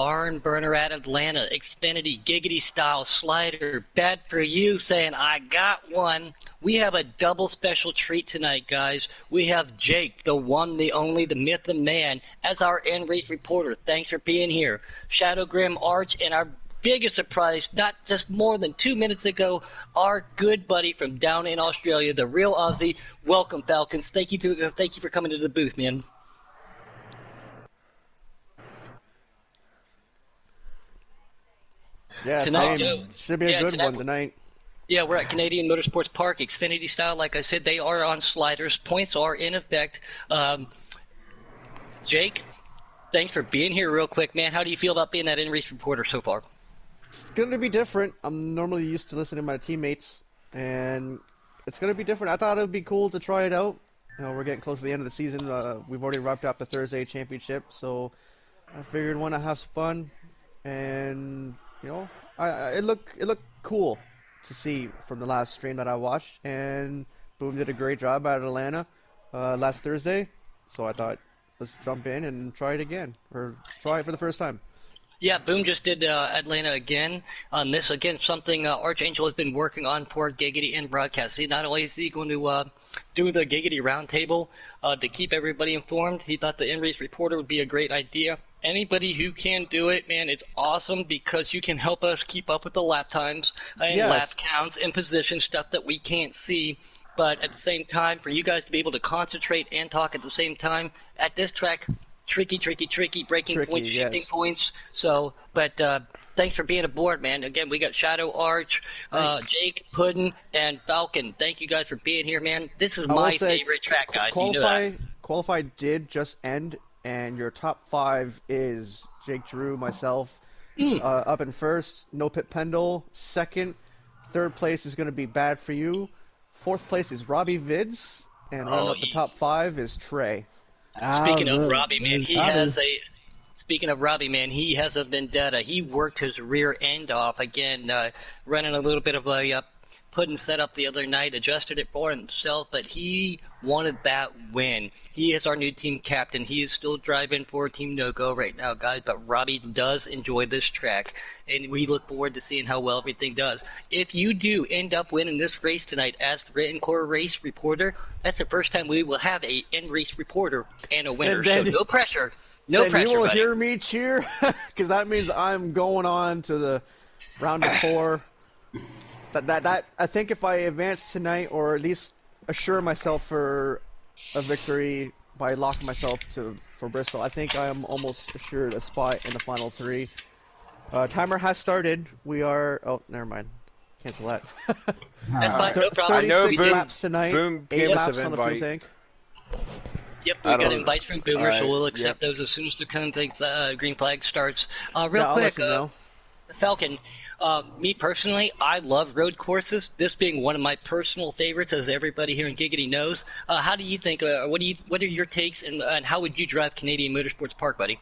Barn Burner at Atlanta, Xfinity, Giggity Style Slider, Bad for You saying, I got one. We have a double special treat tonight, guys. We have Jake, the one, the only, the myth, the man, as our in-race reporter. Thanks for being here. Shadow Grim Arch, and our biggest surprise, not just more than 2 minutes ago, our good buddy from down in Australia, the real Aussie. Welcome, Falcons. Thank you for coming to the booth, man. Yeah, Tonight, same. Should be a good one tonight. Yeah, we're at Canadian Motorsports Park, Xfinity style. Like I said, they are on sliders. Points are in effect. Jake, thanks for being here real quick, man. How do you feel about being that in-race reporter so far? It's going to be different. I'm normally used to listening to my teammates, and it's going to be different. I thought it would be cool to try it out. You know, we're getting close to the end of the season. We've already wrapped up the Thursday championship, so I figured why not have some fun. And you know, it looked cool to see from the last stream that I watched, and Boom did a great job at Atlanta last Thursday. So I thought, let's jump in and try it again, or try it for the first time. Yeah, Boom just did Atlanta again. This, again, something Archangel has been working on for Giggity in broadcast. Not only is he going to do the Giggity Roundtable to keep everybody informed, he thought the in-race reporter would be a great idea. Anybody who can do it, man, it's awesome because you can help us keep up with the lap times and lap counts and position stuff that we can't see. But at the same time, for you guys to be able to concentrate and talk at the same time at this track, tricky, breaking points, shifting points. So, but thanks for being aboard, man. Again, we got Shadow Arch, Jake, Puddin, and Falcon. Thank you guys for being here, man. This is my favorite track, guys. Qualify did just end, and your top 5 is Jake Drew, myself, up in first, No Pit Pendle, second. Third place is going to be Bad for You. Fourth place is Robbie Vids, and rounding up the top 5 is Trey. Speaking of Robbie, man, he has a vendetta. He worked his rear end off again, running a little bit of a Puddin' set up the other night, adjusted it for himself, but he wanted that win. He is our new team captain. He is still driving for Team No Go right now, guys, but Robbie does enjoy this track, and we look forward to seeing how well everything does. If you do end up winning this race tonight as the Written Core race reporter, that's the first time we will have a in-race reporter and a winner, so no pressure. No pressure, you will buddy. hear me cheer, because that means I'm going on to the round of 4. That I think if I advance tonight, or at least assure myself for a victory by locking myself for Bristol, I think I am almost assured a spot in the final 3. Timer has started. We are. Oh, never mind. Cancel that. That's fine. No problem. 36 laps tonight. Boom 8 laps on the fuel tank. Yep, we got invites from Boomer, so we'll accept those as soon as the green flag starts. Real quick, Falcon. Me personally, I love road courses. This being one of my personal favorites, as everybody here in Giggity knows. How do you think? What are your takes, and how would you drive Canadian Motorsports Park, buddy?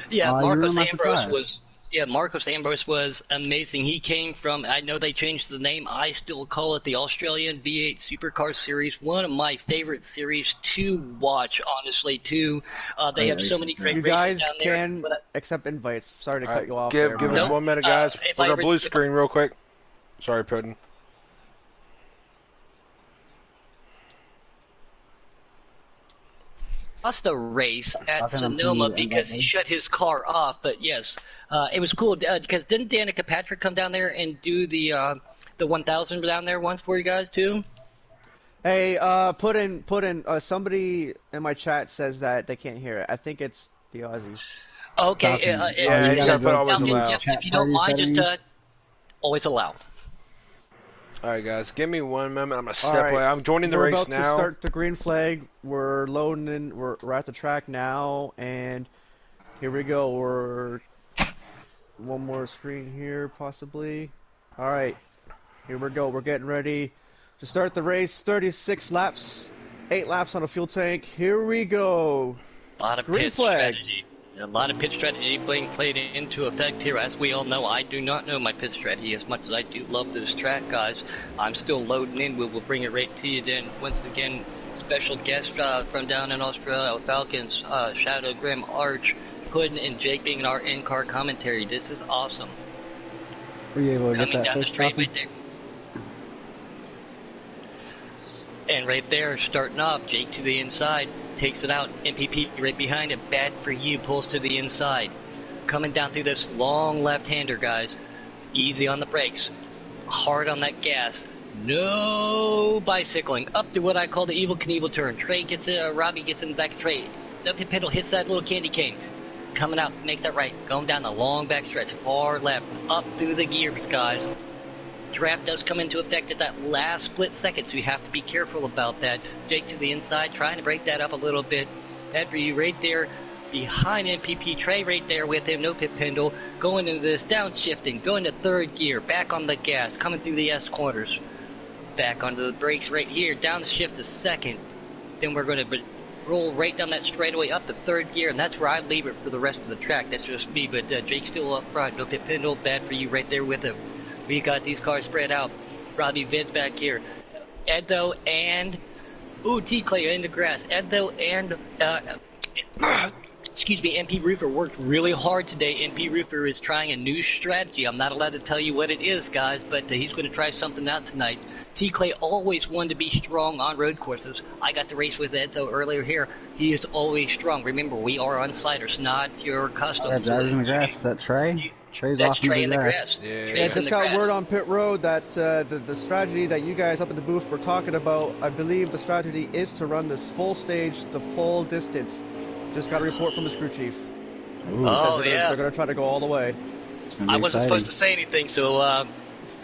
Yeah, Marcos Ambrose was amazing. He came from, I know they changed the name, I still call it the Australian V8 Supercar Series, one of my favorite series to watch, honestly, too. They have so many great races down there. You guys can accept invites. Sorry to cut you off. Give us 1 minute, guys. We're going to blue screen real quick. Sorry, Puddin'. Lost a race at Sonoma because he shut his car off, but yes, it was cool because didn't Danica Patrick come down there and do the 1000 down there once for you guys too? Hey, put in. Somebody in my chat says that they can't hear it. I think it's the Aussies. Okay, if you don't mind, just always allow. Alright guys, give me 1 moment. I'm gonna step away. I'm joining the race now. We're about to start the green flag. We're loading in. We're at the track now, and here we go. one more screen here, possibly. All right, here we go. We're getting ready to start the race. 36 laps, 8 laps on a fuel tank. Here we go. A lot of Green pit flag. strategy. A lot of pit strategy being played into effect here. As we all know, I do not know my pit strategy as much as I do love this track, guys. I'm still loading in. We will bring it right to you then. Once again, special guest from down in Australia, Falcons, Shadow, Grim, Arch, Puddin, and Jake being in our in-car commentary. This is awesome. Were you able to Coming get that down the first straight copy? right there. And right there, starting off, Jake to the inside, takes it out, MPP right behind him, bad for you, pulls to the inside. Coming down through this long left-hander, guys. Easy on the brakes, hard on that gas. No bicycling, up to what I call the Evel Knievel turn. Trey gets Robbie gets in the back of Trey. Up his pedal, hits that little candy cane. Coming out, make that right, going down the long back stretch, far left, up through the gears, guys. Draft does come into effect at that last split second, so you have to be careful about that. Jake to the inside, trying to break that up a little bit. That for you right there, behind MPP. Trey right there with him, no pit pendle. Going into this, downshifting, going to third gear, back on the gas, coming through the S corners. Back onto the brakes right here, down the shift to second. Then we're going to roll right down that straightaway up to third gear, and that's where I leave it for the rest of the track. That's just me, but Jake's still up front, no pit pendle, bad for you right there with him. We got these cars spread out. Robbie Vince back here. Edo and... Ooh, T-Clay in the grass. Edo and... excuse me, MP Roofer worked really hard today. MP Roofer is trying a new strategy. I'm not allowed to tell you what it is, guys, but he's going to try something out tonight. T-Clay always wanted to be strong on road courses. I got to race with Edo earlier here. He is always strong. Remember, we are on sliders, not your custom. That driver in the grass. Is that Trey? Trey's That's off Trey in the grass. Yeah. Yeah, Trey's in just the got grass. word on pit road that the strategy that you guys up at the booth were talking about, I believe the strategy is to run this full stage the full distance. Just got a report from his crew chief. Ooh, Oh, They're gonna try to go all the way. it's gonna be I wasn't exciting. supposed to say anything, so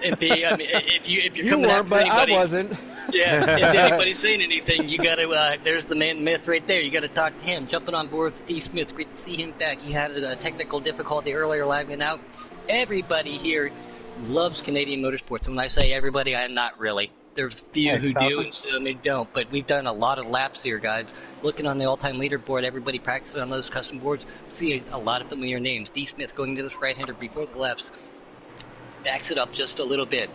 if you're You coming weren't, after but anybody, I wasn't. yeah, if anybody's saying anything, you gotta. There's the man myth right there. You gotta talk to him. Jumping on board with D. Smith. Great to see him back. He had a technical difficulty earlier, lagging out. Everybody here loves Canadian motorsports. And when I say everybody, I'm not really. There's few Hey, who do Falcon. and some who don't. But we've done a lot of laps here, guys. Looking on the all-time leaderboard, everybody practicing on those custom boards. See a lot of familiar names. D. Smith going to this right-hander before the laps. Backs it up just a little bit.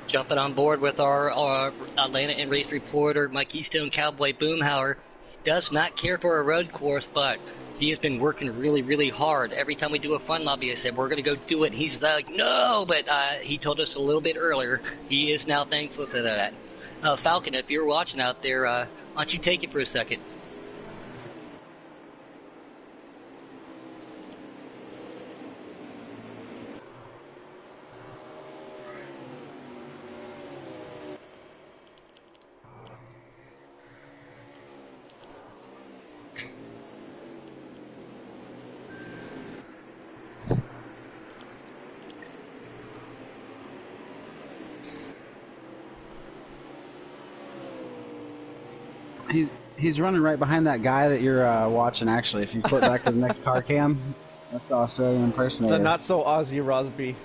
Jumping on board with our Atlanta and race reporter, my Keystone Cowboy Boomhauer. Does not care for a road course, but he has been working really, really hard. Every time we do a fun lobby, I said, we're going to go do it. He's like, no, but he told us a little bit earlier. He is now thankful for that. Falcon, if you're watching out there, why don't you take it for a second? He's running right behind that guy that you're watching, actually. If you flip back to the next car cam, that's the Australian impersonator. The not so Aussie Rosby.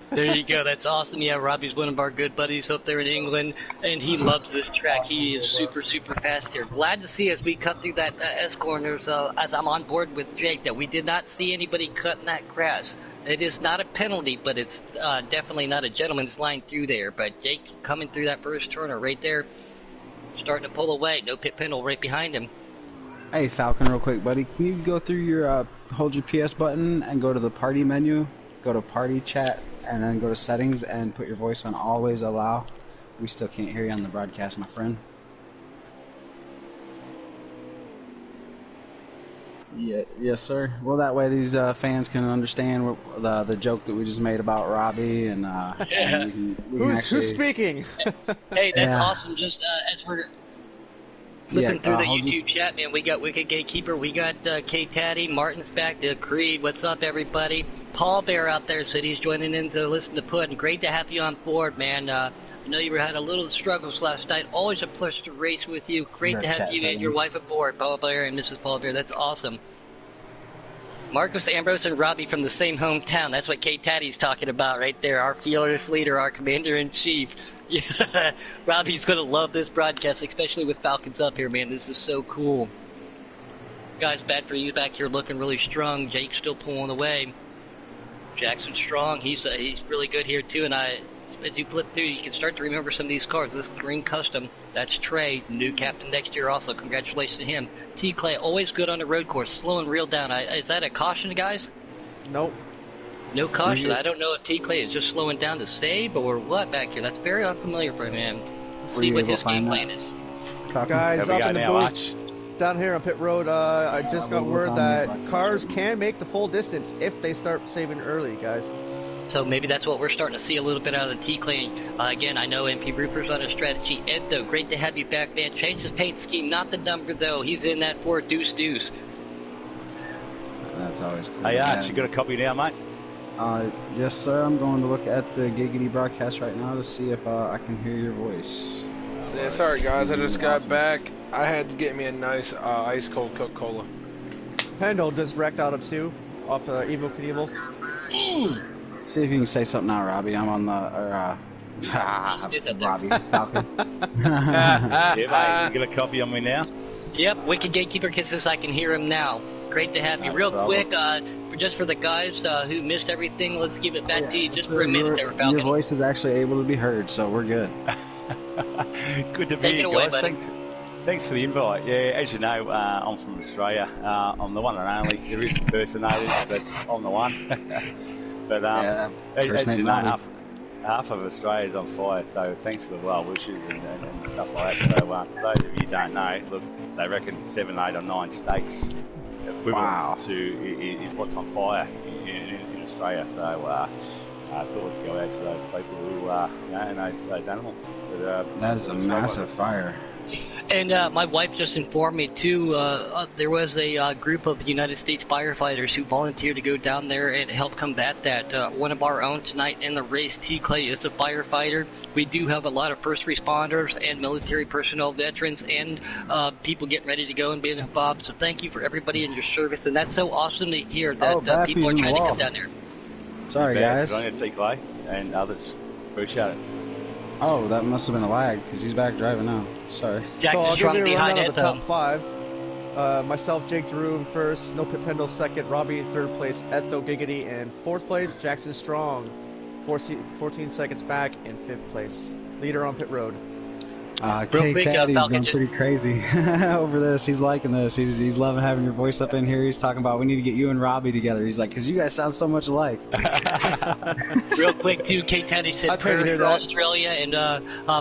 There you go. That's awesome. Yeah, Robbie's one of our good buddies up there in England, and he loves this track. He is super, super fast here. Glad to see as we cut through that S corners, as I'm on board with Jake, that we did not see anybody cutting that grass. It is not a penalty, but it's definitely not a gentleman's line through there. But Jake coming through that first turner right there, starting to pull away. No pit pendle right behind him. Hey, Falcon, real quick, buddy. Can you go through your, hold your PS button and go to the party menu, go to party chat, and then go to settings and put your voice on always allow. We still can't hear you on the broadcast, my friend. Yeah, yes, sir. Well, that way these fans can understand the joke that we just made about Robbie, and, and we can Who's speaking? Hey, that's Yeah. awesome. Just as we're flipping through the hold YouTube chat, man, we got Wicked Gatekeeper, we got K-Taddy, Martin's back, Creed, what's up, everybody? Paul Bear out there said he's joining in to listen to Put, and great to have you on board, man. I know you had a little struggles last night. Always a pleasure to race with you. Great to have you and your wife aboard, Paul Bear and Mrs. Paul Bear. That's awesome. Marcus Ambrose and Robbie from the same hometown. That's what Kate Taddy's talking about right there. Our fearless leader, our commander-in-chief. Yeah, Robbie's going to love this broadcast, especially with Falcons up here, man. This is so cool. Guys, bad for you back here looking really strong. Jake's still pulling away. Jackson Strong, he's really good here too. And as you flip through, you can start to remember some of these cars. This green custom, that's Trey, new captain next year also. Congratulations to him. T. Clay, always good on the road course, slowing real down. Is that a caution, guys? Nope. No caution. I don't know if T. Clay is just slowing down to save or what back here. That's very unfamiliar for him. Let's see what his game plan is. Guys, up in the booth, down here on pit road, I just got word that cars can make the full distance if they start saving early, guys. So maybe that's what we're starting to see a little bit out of the T-Clay. Again, I know MP Rupert's on a strategy. Ed, though, great to have you back, man. Change his paint scheme, not the number, though. He's in that for deuce. That's always cool. Hey, Arch, you got a copy now, mate? Yes, sir. I'm going to look at the Giggity broadcast right now to see if I can hear your voice. Yeah, sorry, guys. I just got back. I had to get me a nice ice-cold Coca-Cola. Pendle just wrecked out of 2 off Evo Knievel. See if you can say something now, Robbie. I'm on Robbie Falcon. Yeah, mate, you got a copy on me now? Yep, Wicked Gatekeeper says I can hear him now. Great to have you. Real quick, just for the guys who missed everything, let's give it back to you just for a minute there, Falcon. Your voice is actually able to be heard, so we're good. Good to be here, guys. Thanks for the invite. Yeah, as you know, I'm from Australia. I'm the one and only. There is impersonators, but I'm the one. But as you know, half of Australia's on fire, so thanks for the well wishes and stuff like that. So for those of you who don't know, look, they reckon 7, 8 or 9 states equivalent to is what's on fire in Australia. So I thought let's go out to those people who know those animals. But, that is a massive fire. And my wife just informed me, too, there was a group of United States firefighters who volunteered to go down there and help combat that. One of our own tonight in the race, T. Clay, is a firefighter. We do have a lot of first responders and military personnel, veterans, and people getting ready to go and being involved. So thank you for everybody in your service. And that's so awesome to hear that people are trying to come down there. Sorry, guys. Good on you, T. Clay, and others. Appreciate it. Oh, that must have been a lag, because he's back driving now. Sorry. Jackson so I'll Strong give you a behind rundown it, of the top 5. Myself, Jake Drew in first, No Pit Pendle second, Robbie in third place, Etho Giggity in fourth place, Jackson Strong 14 seconds back in fifth place. Leader on pit road. Kate Taddy's going pretty crazy over this. He's liking this. He's loving having your voice up in here. He's talking about we need to get you and Robbie together. He's like, because you guys sound so much alike. Real quick, too, Kate Taddy said prayers for Australia, and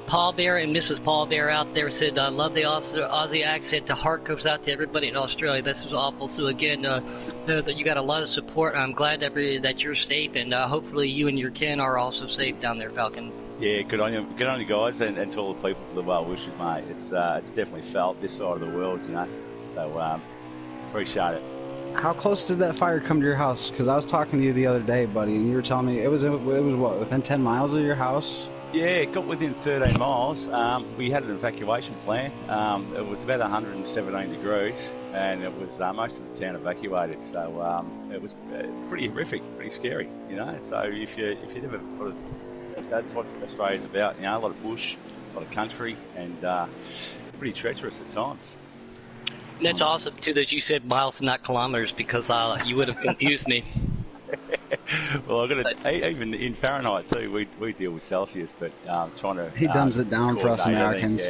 Paul Bear and Mrs. Paul Bear out there said, love the Aussie accent. The heart goes out to everybody in Australia. This is awful. So, again, you got a lot of support. I'm glad that you're safe, and hopefully you and your kin are also safe down there, Falcon. Yeah, good on you guys, and to all the people for the well wishes, mate. It's definitely felt this side of the world, you know. So appreciate it. How close did that fire come to your house? Because I was talking to you the other day, buddy, and you were telling me it was what, within 10 miles of your house? Yeah, it got within 13 miles. We had an evacuation plan. It was about 117 degrees, and it was most of the town evacuated. So it was pretty horrific, pretty scary, you know. So if you never sort of, that's what Australia's about, you know, a lot of bush, a lot of country, and pretty treacherous at times. And that's awesome, too, that you said miles and not kilometers, because you would have confused me. Well, I've got to, even in Fahrenheit, too, we deal with Celsius, but trying to... He dumbs it down for us Americans.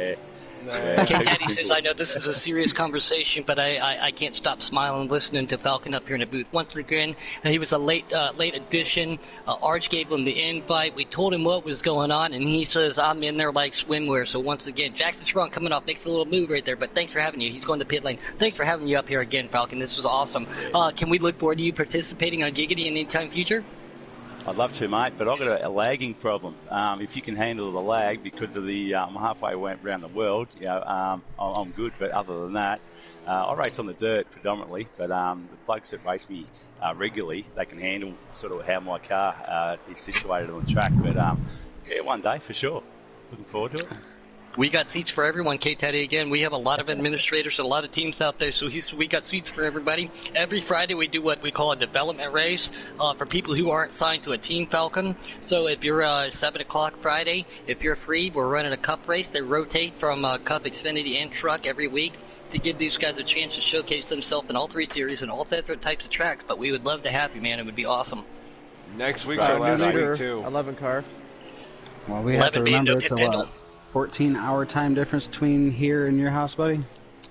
Daddy says, I know this is a serious conversation, but I can't stop smiling listening to Falcon up here in the booth. Once again, he was a late addition. Arch gave him the invite. We told him what was going on, and he says, I'm in there like swimwear. So once again, Jackson Strong coming off makes a little move right there, but thanks for having you. He's going to pit lane. Thanks for having you up here again, Falcon. This was awesome. Can we look forward to you participating on Giggity in any time future? I'd love to, mate, but I've got a lagging problem. If you can handle the lag because of the I'm halfway around the world, you know, I'm good. But other than that, I race on the dirt predominantly. But the blokes that race me regularly, they can handle sort of how my car is situated on the track. But yeah, one day for sure. Looking forward to it. We got seats for everyone, K-Teddy. Again, we have a lot of administrators and a lot of teams out there, so we got seats for everybody. Every Friday we do what we call a development race for people who aren't signed to a Team Falcon. So if you're 7 o'clock Friday, if you're free, we're running a cup race. They rotate from Cup, Xfinity, and Truck every week to give these guys a chance to showcase themselves in all 3 series and all different types of tracks. But we would love to have you, man. It would be awesome. Next week's our last week, too. 11 car. Well, we have to remember it's a 14-hour time difference between here and your house, buddy?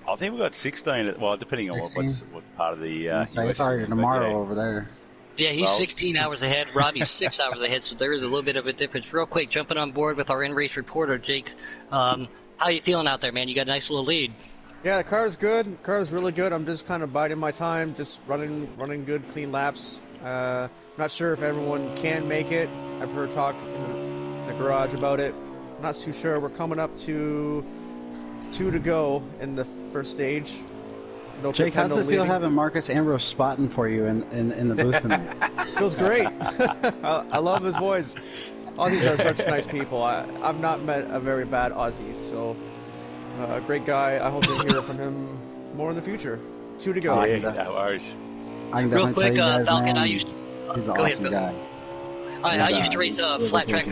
I think we've got 16, well, depending on what part of the it's already tomorrow over there. Yeah, he's 16 hours ahead. Robbie's 6 hours ahead, so there is a little bit of a difference. Real quick, jumping on board with our in-race reporter, Jake. How you feeling out there, man? You got a nice little lead. Yeah, the car's good. The car's really good. I'm just kind of biding my time, just running good, clean laps. Not sure if everyone can make it. I've heard talk in the garage about it. Not too sure. We're coming up to 2 to go in the first stage. No Jake, how's it feel having Marcus Ambrose spotting for you in the booth tonight? Feels great. I love his voice. Aussies are such nice people. I've not met a very bad Aussie, so a great guy. I hope to hear from him more in the future. 2 to go. Yeah, no worries. I can Real definitely quick, tell you guys, Falcon, man, go he's an awesome ahead, guy. I used to race flat track.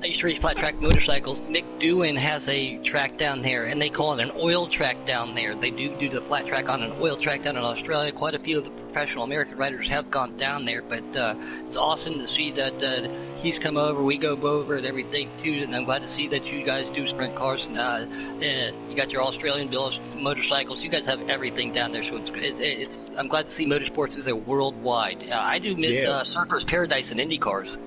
I used to race flat track motorcycles. Nick Doohan has a track down there, and they call it an oil track down there. They do the flat track on an oil track down in Australia. Quite a few of the professional American riders have gone down there, but it's awesome to see that he's come over. We go over and everything too, and I'm glad to see that you guys do sprint cars. And you got your Australian built motorcycles. You guys have everything down there, so it's I'm glad to see motorsports is a worldwide. I do miss Surfers Paradise and Indy cars.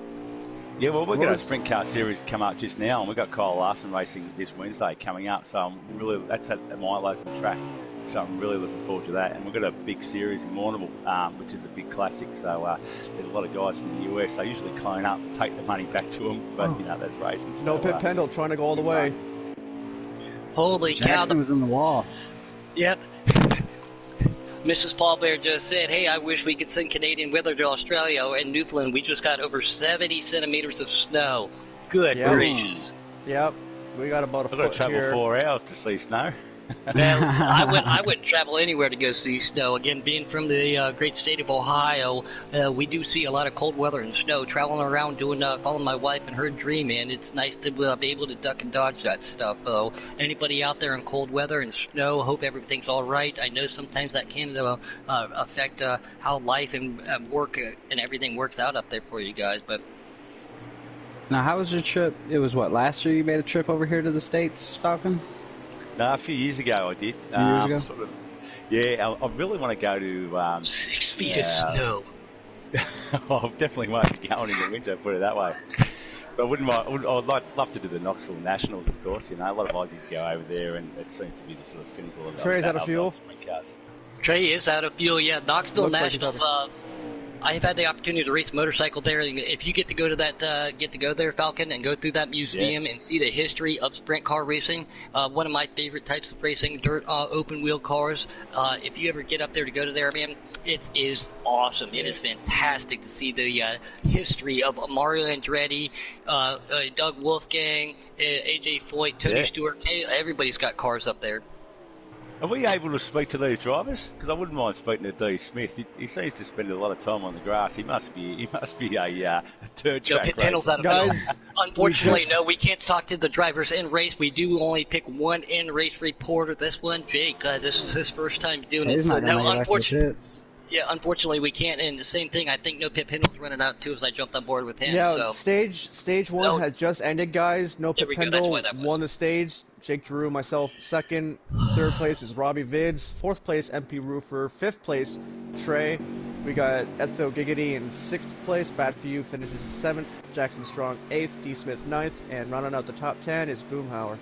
Yeah, well, we've got a sprint car series come up just now, and we've got Kyle Larson racing this Wednesday coming up. So that's at my local track. So I'm really looking forward to that. And we've got a big series in Mourneville, which is a big classic. So there's a lot of guys from the US. They usually clone up, take the money back to them, but that's racing. No Pit Pendle trying to go all the way. Holy cow! Jackson was in the wall. Yep. Mrs. Paul Bear just said, hey, I wish we could send Canadian weather to Australia and Newfoundland. We just got over 70 centimeters of snow. Good gracious. Yep. We got about a foot here. I've got to travel 4 hours to see snow. Well, I wouldn't travel anywhere to go see snow. Again, being from the great state of Ohio, we do see a lot of cold weather and snow. Traveling around doing, following my wife and her dream, and it's nice to be able to duck and dodge that stuff. Anybody out there in cold weather and snow, hope everything's all right. I know sometimes that can affect how life and work and everything works out up there for you guys, but. Now, how was your trip? It was last year you made a trip over here to the States, Falcon? No, a few years ago I did. A few years ago? Sort of, yeah, I really want to go to... 6 feet of snow. I definitely won't be going in the winter, put it that way. But I wouldn't mind, I'd love to do the Knoxville Nationals, of course. You know, a lot of Aussies go over there, and it seems to be the sort of pinnacle of Trey's out of fuel? Sprint cars. Trey is out of fuel, yeah. Knoxville Looks Nationals. I've had the opportunity to race a motorcycle there. If you get to go to that, get to go there, Falcon, and go through that museum and see the history of sprint car racing, one of my favorite types of racing, dirt open wheel cars. If you ever get up there to go to there, man, it is awesome. It is fantastic to see the history of Mario Andretti, Doug Wolfgang, AJ Foyt, Tony Stewart. Hey, everybody's got cars up there. Are we able to speak to these drivers? Because I wouldn't mind speaking to Dee Smith. He seems to spend a lot of time on the grass. He must be a third track racer. Guys, unfortunately, no, we can't talk to the drivers in race. We do only pick one in race reporter. This one, Jake. This is his first time doing it. So no, unfortunately, we can't. And the same thing, I think No Pit Pendle's running out too as I jumped on board with him. Yeah, so. stage one has just ended, guys. No Pit Pendle won the stage. Jake Drew, myself, second. Third place is Robbie Vids. Fourth place, MP Roofer. Fifth place, Trey. We got Etho Giggity in sixth place. Bad For You finishes seventh. Jackson Strong eighth. D Smith ninth. And rounding out the top 10 is Boomhauer.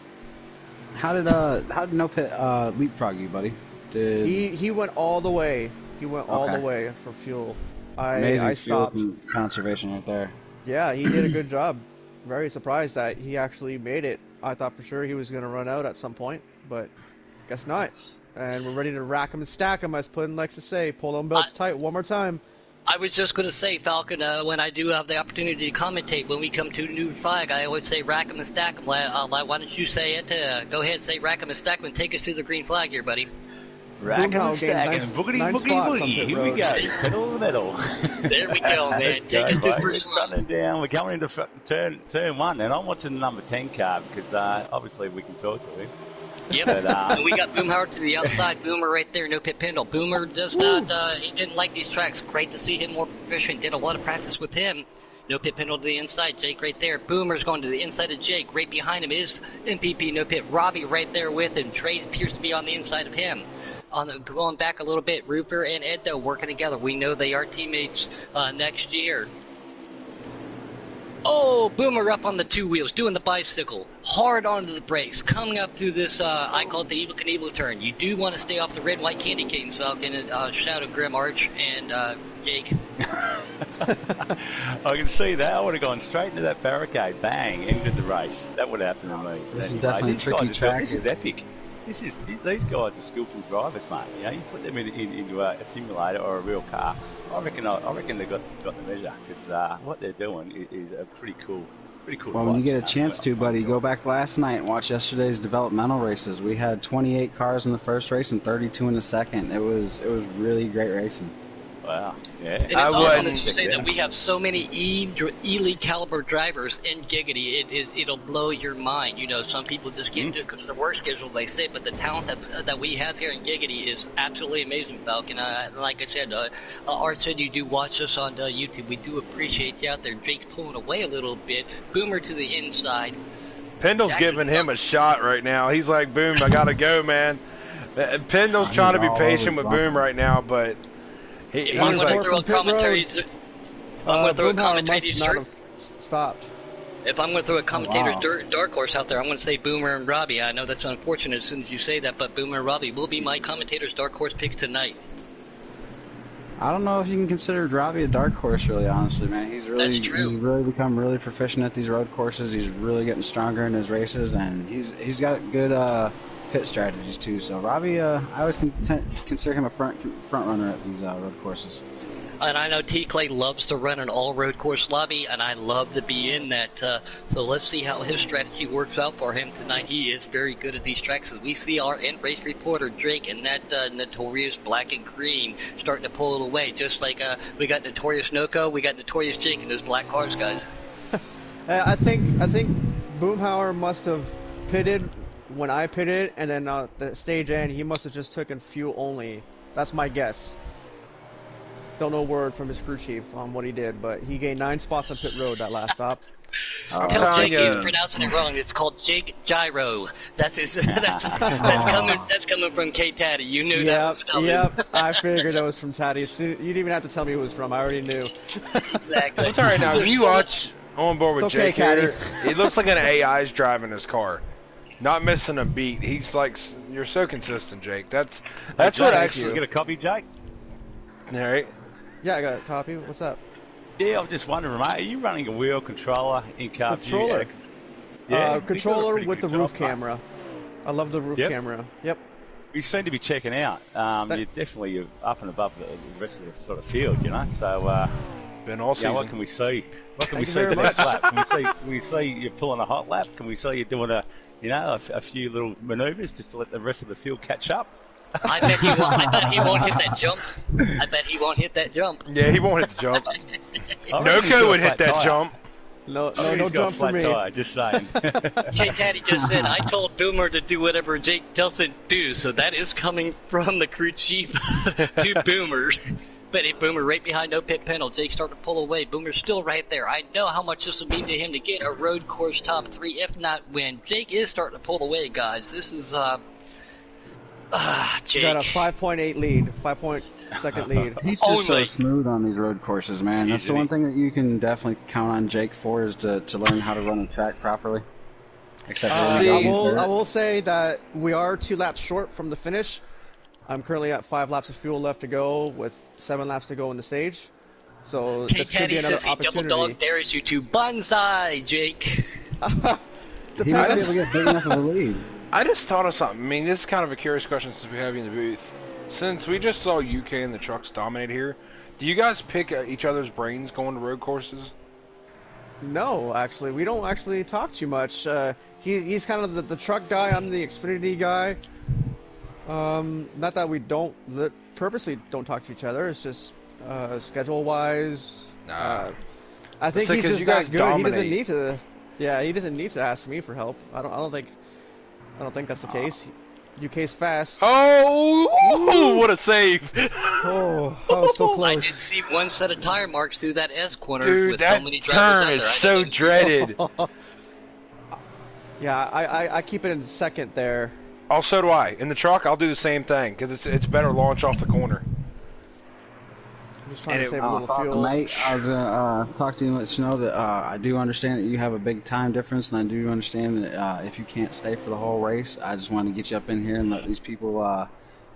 How did No Pit leapfrog you, buddy? He went all the way. He went all the way for fuel. Amazing stopped. Fuel conservation right there. Yeah, he did a good job. Very surprised that he actually made it. I thought for sure he was going to run out at some point, but guess not. And we're ready to rack him and stack him, as Puddin likes to say. Pull them belts tight one more time. I was just going to say, Falcon, when I do have the opportunity to commentate, when we come to a new flag, I always say rack 'em and stack 'em. Why don't you say it? Go ahead, say rack 'em and stack 'em and take us to the green flag here, buddy. Rack 'em and stack 'em, nice boogity spots boogity on boogie. pit Here we road. go. Pedal to the metal. There we go, man. Let's Take go, us to the mate. first We're one. running down. We're coming into turn 1, and I'm watching the number 10 car because obviously we can talk to him. Yep. But, And we got Boomhauer to the outside. Boomer right there, no pit pendle. Boomer does not, he didn't like these tracks. Great to see him more proficient. Did a lot of practice with him. No pit pendle to the inside. Jake right there. Boomer's going to the inside of Jake. Right behind him is MPP, no pit. Robbie right there with him. Trey appears to be on the inside of him. Going back a little bit, Rupert and Ed, though, working together. We know they are teammates next year. Oh, Boomer up on the two wheels, doing the bicycle, hard onto the brakes, coming up through this, I call it the Evil Knievel turn. You do want to stay off the red and white candy canes, Falcon, and shout out Grim Arch and Jake. I can see that. I would have gone straight into that barricade. Bang, ended the race. That would happen to me. This is Anyway, definitely a these tricky guys track. This is epic. These guys are skillful drivers, mate. You know, you put them into a simulator or a real car. I reckon they got the measure because what they're doing is a pretty cool. Well, when you get a chance to, buddy, go back last night and watch yesterday's developmental races. We had 28 cars in the first race and 32 in the second. It was really great racing. Wow, yeah. And it's awesome that you say that we have so many E-League caliber drivers in Giggity. It'll blow your mind. You know, some people just can't do it because of their work schedule, they say, but the talent that we have here in Giggity is absolutely amazing, Falcon. Like I said, Art said you do watch us on YouTube. We do appreciate you out there. Jake's pulling away a little bit. Boomer to the inside. Pendle's giving him a shot right now. He's like, Boom, I gotta go, man. Pendle's trying to be patient with Boom right now, but he's I'm going like, to throw a commentary. I'm going to throw a commentator's not have stopped. If I'm going to throw a commentator's dark horse out there, I'm going to say Boomer and Robbie. I know that's unfortunate as soon as you say that, but Boomer and Robbie will be my commentator's dark horse picks tonight. I don't know if you can consider Robbie a dark horse, really, honestly, man. He's That's true. He's really become really proficient at these road courses. He's really getting stronger in his races, and he's got good pit strategies too. So Robbie, I always consider him a front runner at these road courses. And I know T. Clay loves to run an all-road course lobby, and I love to be in that. So let's see how his strategy works out for him tonight. He is very good at these tracks. As we see our in-race reporter, Drake, and that notorious black and green starting to pull it away. Just like we got notorious Noko, we got notorious Jake in those black cars, guys. I think Boomhauer must have pitted when I pitted, and then the stage end, he must have just taken fuel only. That's my guess. Don't know word from his crew chief on what he did, but he gained 9 spots on pit road that last stop. Tell Jake he's pronouncing it wrong. It's called Jake Gyro. That's coming from K Taddy. You knew that was coming. Yep, I figured that was from Taddy. You didn't even have to tell me who it was from. I already knew. Exactly. it's all right now. When you watch On Board with Okay, Jake here, Caddy. it looks like an AI's driving his car. Not missing a beat. He's like, you're so consistent, Jake. That's what actually. You get a copy, Jake? All right. Yeah, I got a copy. What's up? Yeah, I'm just wondering, mate, are you running a wheel controller in car Controller. view? Yeah, Controller with the roof job, camera. I love the roof camera. Yep. You seem to be checking out. You're up and above the rest of the sort of field, you know. So, been all season. What can we see? What can we Thank you see the very next much. lap? Can we see you pulling a hot lap? Can we see you doing a few little manoeuvres just to let the rest of the field catch up? I bet he won't hit that jump. I bet he won't hit that jump. Yeah, he won't hit the jump. Noko would hit that jump. No He's got jump a for flat me. tire, just saying. Hey, Caddy just said, I told Boomer to do whatever Jake doesn't do, so that is coming from the crew chief to Boomer. But hey, Boomer right behind no pit panel. Jake starting to pull away. Boomer's still right there. I know how much this will mean to him to get a road course top 3, if not win. Jake is starting to pull away, guys. This is, Jake. Got a 5.8 lead, 5-point-second lead. He's just so smooth on these road courses, man. That's the one thing that you can definitely count on Jake for is to learn how to run a track properly. Except for I will say that we are 2 laps short from the finish. I'm currently at 5 laps of fuel left to go with 7 laps to go in the stage. So Hey, this could be Caddy another says he opportunity. double dog dares you to bonsai, Jake. He might be able to get big enough of a lead. I just thought of something. I mean, this is kind of a curious question since we have you in the booth. Since we just saw UK and the trucks dominate here, Do you guys pick each other's brains going to road courses? No, actually, we don't actually talk too much. He's kind of the truck guy. I'm the Xfinity guy. Not that we don't purposely don't talk to each other. It's just schedule wise. I think he's just that good. Dominate. He doesn't need to. Yeah, he doesn't need to ask me for help. I don't think that's the case. UK's fast. Oh, what a save! Oh, so close. I did see one set of tire marks through that S corner Dude, with that so many drivers out turn there. is so dreaded. Yeah, I keep it in second there. Oh, so do I. In the truck, I'll do the same thing because it's better launch off the corner. Just trying to save a little fuel. Mate, I was gonna talk to you and let you know that I do understand that you have a big time difference, and I do understand that if you can't stay for the whole race, I just wanted to get you up in here and let these people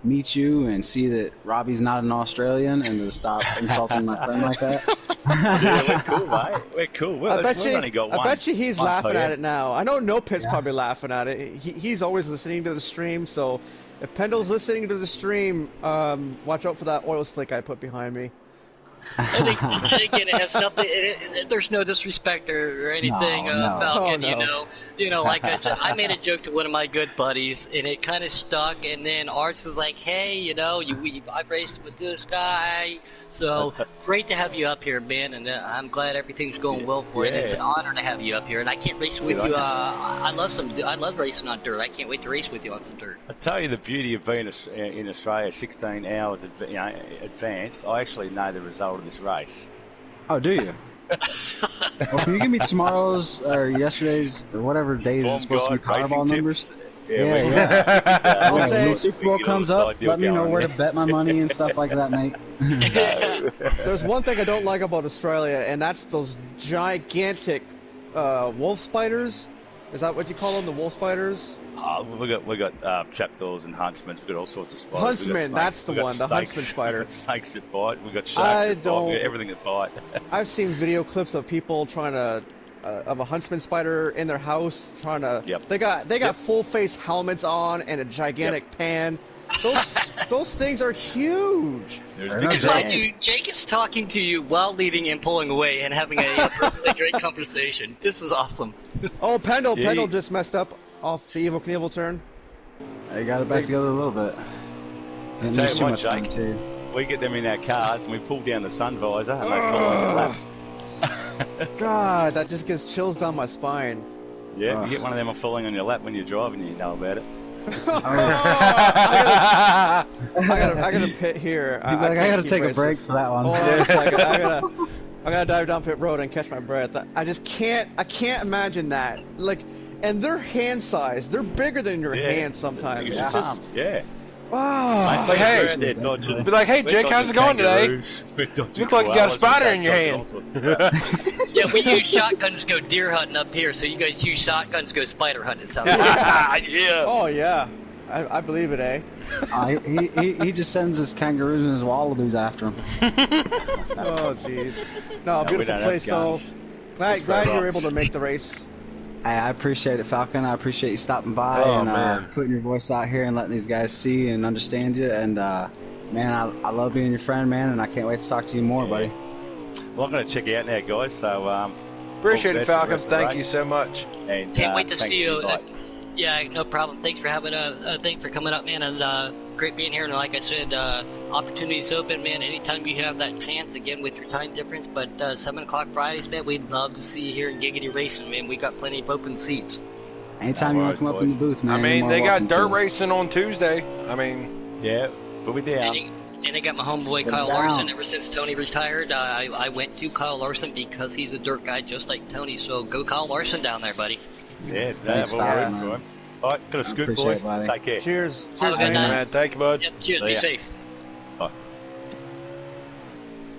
meet you and see that Robbie's not an Australian, and to stop insulting my friend like that. Yeah, we're cool, mate. We're cool. I bet you he's laughing at it now. I know No Pit's probably laughing at it. He's always listening to the stream, so if Pendle's listening to the stream, watch out for that oil slick I put behind me. And again, it has nothing. There's no disrespect or anything, No. Falcon. Oh, no. You know. Like I said, I made a joke to one of my good buddies, and it kind of stuck. And then Arts was like, "Hey, I raced with this guy, so great to have you up here, man. And I'm glad everything's going well for you. And it's an honor to have you up here. And I can't race with you. I love racing on dirt. I can't wait to race with you on some dirt. I tell you, the beauty of being in Australia, 16 hours advance. I actually know the result of this race. Oh, do you? Well, can you give me tomorrow's or yesterday's or whatever days it's supposed to be Powerball numbers? Yeah. I'll say when the Super Bowl comes up, let me know where to bet my money and stuff like that, mate. There's one thing I don't like about Australia, and that's those gigantic wolf spiders. Is that what you call them, the wolf spiders? We got trapdoors and huntsmen. We got all sorts of spiders. Huntsman, that's the one, the huntsman spider. We got snakes that bite. We got sharks that bite. We got everything that bite. I've seen video clips of people trying to of a huntsman spider in their house trying to. Yep. They got full face helmets on and a gigantic pan. Those things are huge. Mind you, Jake is talking to you while leading and pulling away and having a perfectly great conversation. This is awesome. Oh, Pendle just messed up off the Evil Knievel turn. I got it back together a little bit. And there's too much, Jake. We get them in our cars and we pull down the sun visor and they fall on your lap. God, that just gets chills down my spine. Yeah, you get one of them falling on your lap when you're driving, you know about it. I got a pit here. He's like, I gotta take a break for that one. Hold on a second. I gotta dive down pit road and catch my breath. I can't imagine that. Like, and they're hand sized. They're bigger than your hand sometimes. It's just, wow. Like, hey, be like, hey, Jake, how's it going today? You look like you got a spider in your hand. Yeah, we use shotguns to go deer hunting up here, so you guys use shotguns to go spider hunting. It sounds like. Yeah. Oh yeah, I believe it, eh? He just sends his kangaroos and his wallabies after him. Oh jeez. No, beautiful place though. Glad you were able to make the race. I appreciate it, Falcon. I appreciate you stopping by and putting your voice out here and letting these guys see and understand you. And man, I love being your friend, man, and I can't wait to talk to you more, buddy. Well, I'm going to check you out now, guys. So appreciate it, Falcon. Thank you so much. And, can't wait to see you. Yeah, no problem. Thanks for having thanks for coming up, man, and great being here. And like I said, opportunities open, man. Anytime you have that chance, again with your time difference. But 7 o'clock Fridays, man, we'd love to see you here in Giggity Racing, man. We got plenty of open seats. Anytime you want to come up in the booth, man. I mean, they got dirt racing on Tuesday. I mean, yeah, we'll be down. And they got my homeboy Kyle Larson. Ever since Tony retired, I went to Kyle Larson because he's a dirt guy just like Tony. So go Kyle Larson down there, buddy. Yeah, we'll ride for him. All right, got a scoop, boys. Take care. Cheers. Have a good night, man. Thank you, bud. Yep, cheers. Be safe. Bye.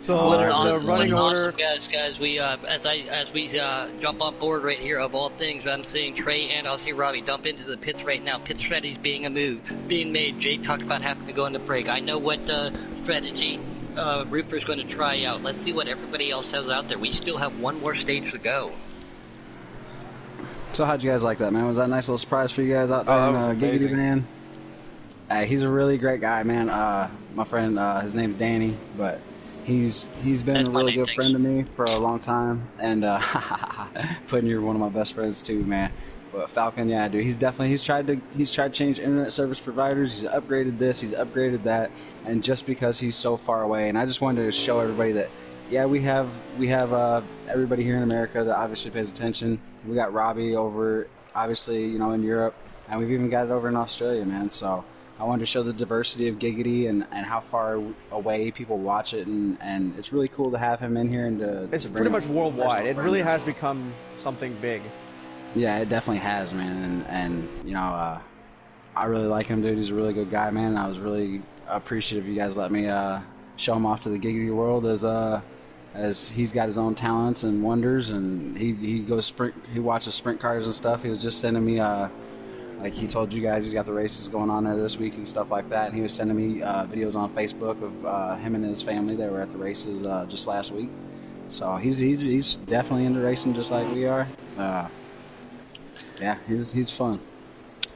So the running order, guys. We as we jump on board right here. Of all things, I'm seeing Trey and I'll see Robbie dump into the pits right now. Pit strategies being made. Jake talked about having to go into break. I know what strategy Roofer's going to try out. Let's see what everybody else has out there. We still have one more stage to go. So how'd you guys like that, man? Was that a nice little surprise for you guys out there in Giggity Van? He's a really great guy, man. My friend, his name's Danny, but He's been That's a my really name, good friend to me for a long time, and putting you're one of my best friends too, man. But Falcon, yeah, dude, he's tried to change internet service providers. He's upgraded this, he's upgraded that, and just because he's so far away, and I just wanted to show everybody that, yeah, we have everybody here in America that obviously pays attention. We got Robbie over, obviously, you know, in Europe, and we've even got it over in Australia, man. So I wanted to show the diversity of Giggity and how far away people watch it, and it's really cool to have him in here and It's to bring pretty much a worldwide. personal It friend really in. has become something big. Yeah, it definitely has, man, and you know, I really like him, dude. He's a really good guy, man. I was really appreciative you guys let me show him off to the Giggity world as he's got his own talents and wonders, and he watches sprint cars and stuff. He was just sending me like he told you guys, he's got the races going on there this week and stuff like that. And he was sending me videos on Facebook of him and his family that were at the races just last week. So he's definitely into racing just like we are. Yeah, he's fun.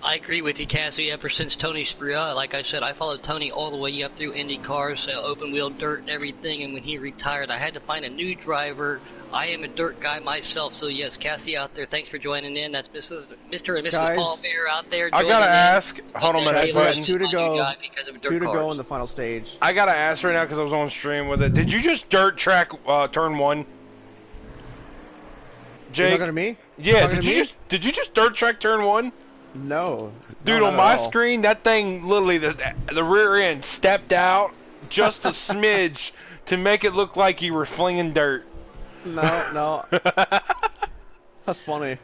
I agree with you, Cassie. Ever since Tony Spria, like I said, I followed Tony all the way up through Indy cars, open wheel dirt and everything. And when he retired, I had to find a new driver. I am a dirt guy myself, so yes, Cassie out there, thanks for joining in. That's Mr. and Mrs. Guys, Paul Bear out there. I gotta ask. Hold on a minute. Guys, we got Caleb, two to go. because of dirt Two to cars. go in the final stage. I gotta ask right now because I was on stream with it. Did you just dirt track turn 1? You Jake? talking to me? Yeah. Talking to me? Did you just dirt track turn 1? No. Dude, No, on not my at all. screen, that thing literally the rear end stepped out just a smidge to make it look like you were flinging dirt. No. That's funny.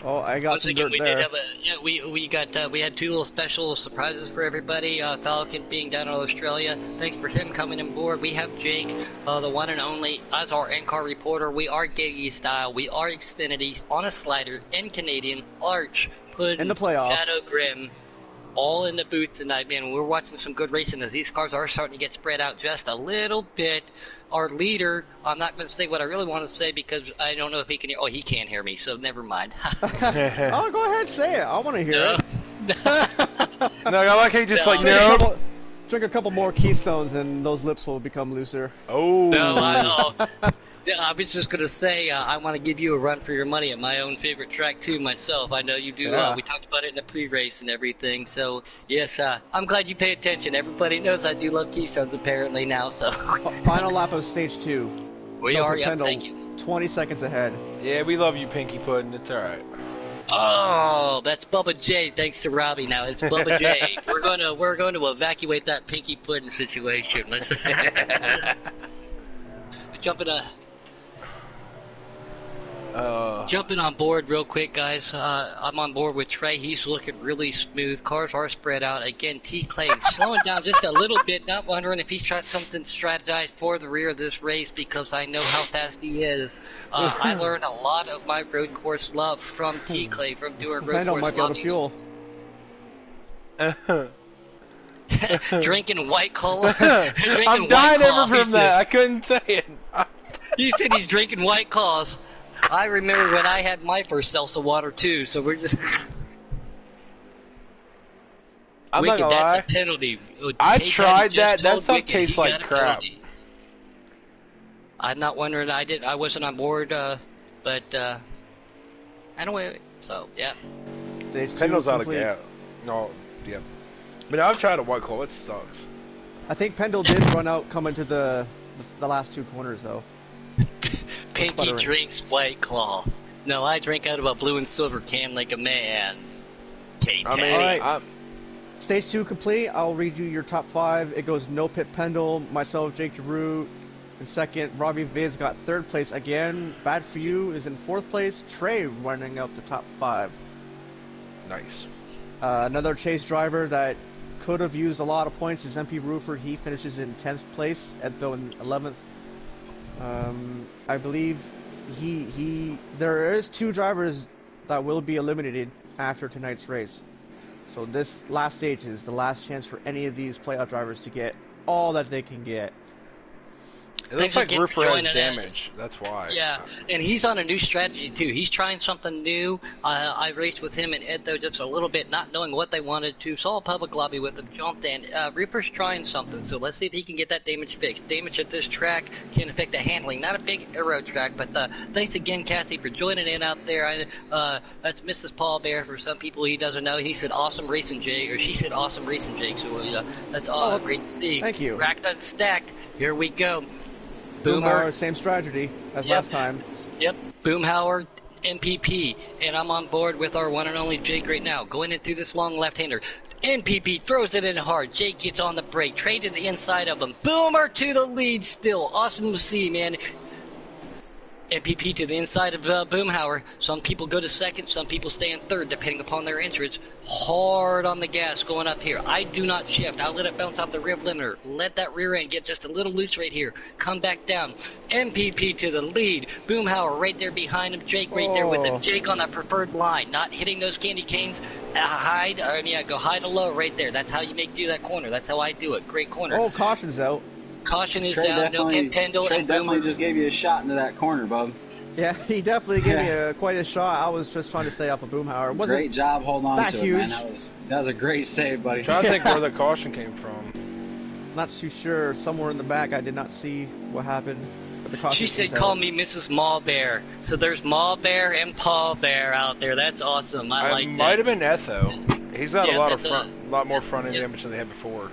Oh, I got Once some again, dirt we there. did have we had 2 little special surprises for everybody. Falcon being down in Australia, thanks for him coming on board. We have Jake, the one and only, as our in-car reporter. We are Giggity style. We are Xfinity on a slider in Canadian, Arch, Puddin, In the playoffs. Shadow Grim, all in the booth tonight, man. We're watching some good racing as these cars are starting to get spread out just a little bit. Our leader, I'm not going to say what I really want to say because I don't know if he can hear. Oh, he can't hear me, so never mind. Oh, go ahead, say it. I want to hear No. it. No, I like how you just No. like, no. Drink a couple more Keystones and those lips will become looser. Oh. No, I was just going to say, I want to give you a run for your money at my own favorite track, too, myself. I know you do. Yeah. We talked about it in the pre-race and everything. So, yes, I'm glad you pay attention. Everybody knows I do love Keystones, apparently, now. So Final lap of stage 2. we No are, yeah, Pendle, thank you. 20 seconds ahead. Yeah, we love you, Pinky Puddin'. It's alright. Oh, that's Bubba J. Thanks to Robbie. Now it's Bubba J. We're going to evacuate that Pinky Pudding situation. Let's jumping on board real quick, guys. I'm on board with Trey. He's looking really smooth. Cars are spread out. Again, T-Clay slowing down just a little bit. Not wondering if he's tried something strategized for the rear of this race because I know how fast he is. I learned a lot of my road course love from T-Clay from doing road Pendle course might be out of lobbies. fuel. Drinking White Claw. I'm dying over from that. I couldn't say it. He said he's drinking White Claws. I remember when I had my first seltzer water too, so we're just... I'm Wicked, not gonna lie. that's a penalty. I Jake tried had just that. That told stuff Wicked tastes he like got a crap. penalty. I'm not wondering. I wasn't on board, but anyway. So yeah. Stage 2 Pendle's out of complete. gas. No, yeah. But I've tried a White Claw. It sucks. I think Pendle did run out coming to the last 2 corners though. Pinky Sputtering. drinks White Claw. No, I drink out of a blue and silver can like a man. I mean, Alright. Stage 2 complete. I'll read you your top 5. It goes No Pit Pendle, myself, Jake Giroux in second. Robbie Viz got 3rd place again. Bad for You is in 4th place. Trey running up the top 5. nice. Another chase driver that could have used a lot of points is MP Roofer. He finishes in 10th place, though in 11th. I believe there is 2 drivers that will be eliminated after tonight's race. So this last stage is the last chance for any of these playoff drivers to get all that they can get. It Thanks looks like again for Roofer has joining in. damage. That's why. Yeah, and he's on a new strategy too. He's trying something new. I raced with him and Ed though just a little bit, not knowing what they wanted to. Saw a public lobby with him, jumped in. Reaper's trying something, so let's see if he can get that damage fixed. Damage at this track can affect the handling. Not a big aero track, but thanks again, Kathy, for joining in out there. That's Mrs. Paul Bear. For some people he doesn't know, he said awesome racing Jake, or she said awesome racing Jake. So that's all great to see. Thank you. Racked and stacked. Here we go. Boomer, same strategy as last time. Yep, Boomhauer, MPP, and I'm on board with our one and only Jake right now. Going in through this long left-hander. MPP throws it in hard. Jake gets on the brake. Trade to the inside of him. Boomer to the lead still. Awesome to see, man. MPP to the inside of Boomhauer. Some people go to second, some people stay in third, depending upon their entrance. Hard on the gas going up here. I do not shift. I'll let it bounce off the rev limiter. Let that rear end get just a little loose right here. Come back down. MPP to the lead. Boomhauer right there behind him. Jake right there with him. Jake on that preferred line. Not hitting those candy canes. Go high to low right there. That's how you do that corner. That's how I do it. Great corner. Oh, caution's out. Caution is out. No pin pendle. Trey And definitely Boomer just gave you a shot into that corner, bub. Yeah, he definitely gave me quite a shot. I was just trying to stay off of Boomhauer. Great job holding on that to huge. it, man. That was a great save, buddy. Trying to think where the caution came from. Not too sure. Somewhere in the back, I did not see what happened. But the caution She said, was out. call me Mrs. Mall Bear. So there's Mall Bear and Paul Bear out there. That's awesome. I like that. Might have been Etho. He's got Yeah, a that's lot more front end yeah. damage than they had before.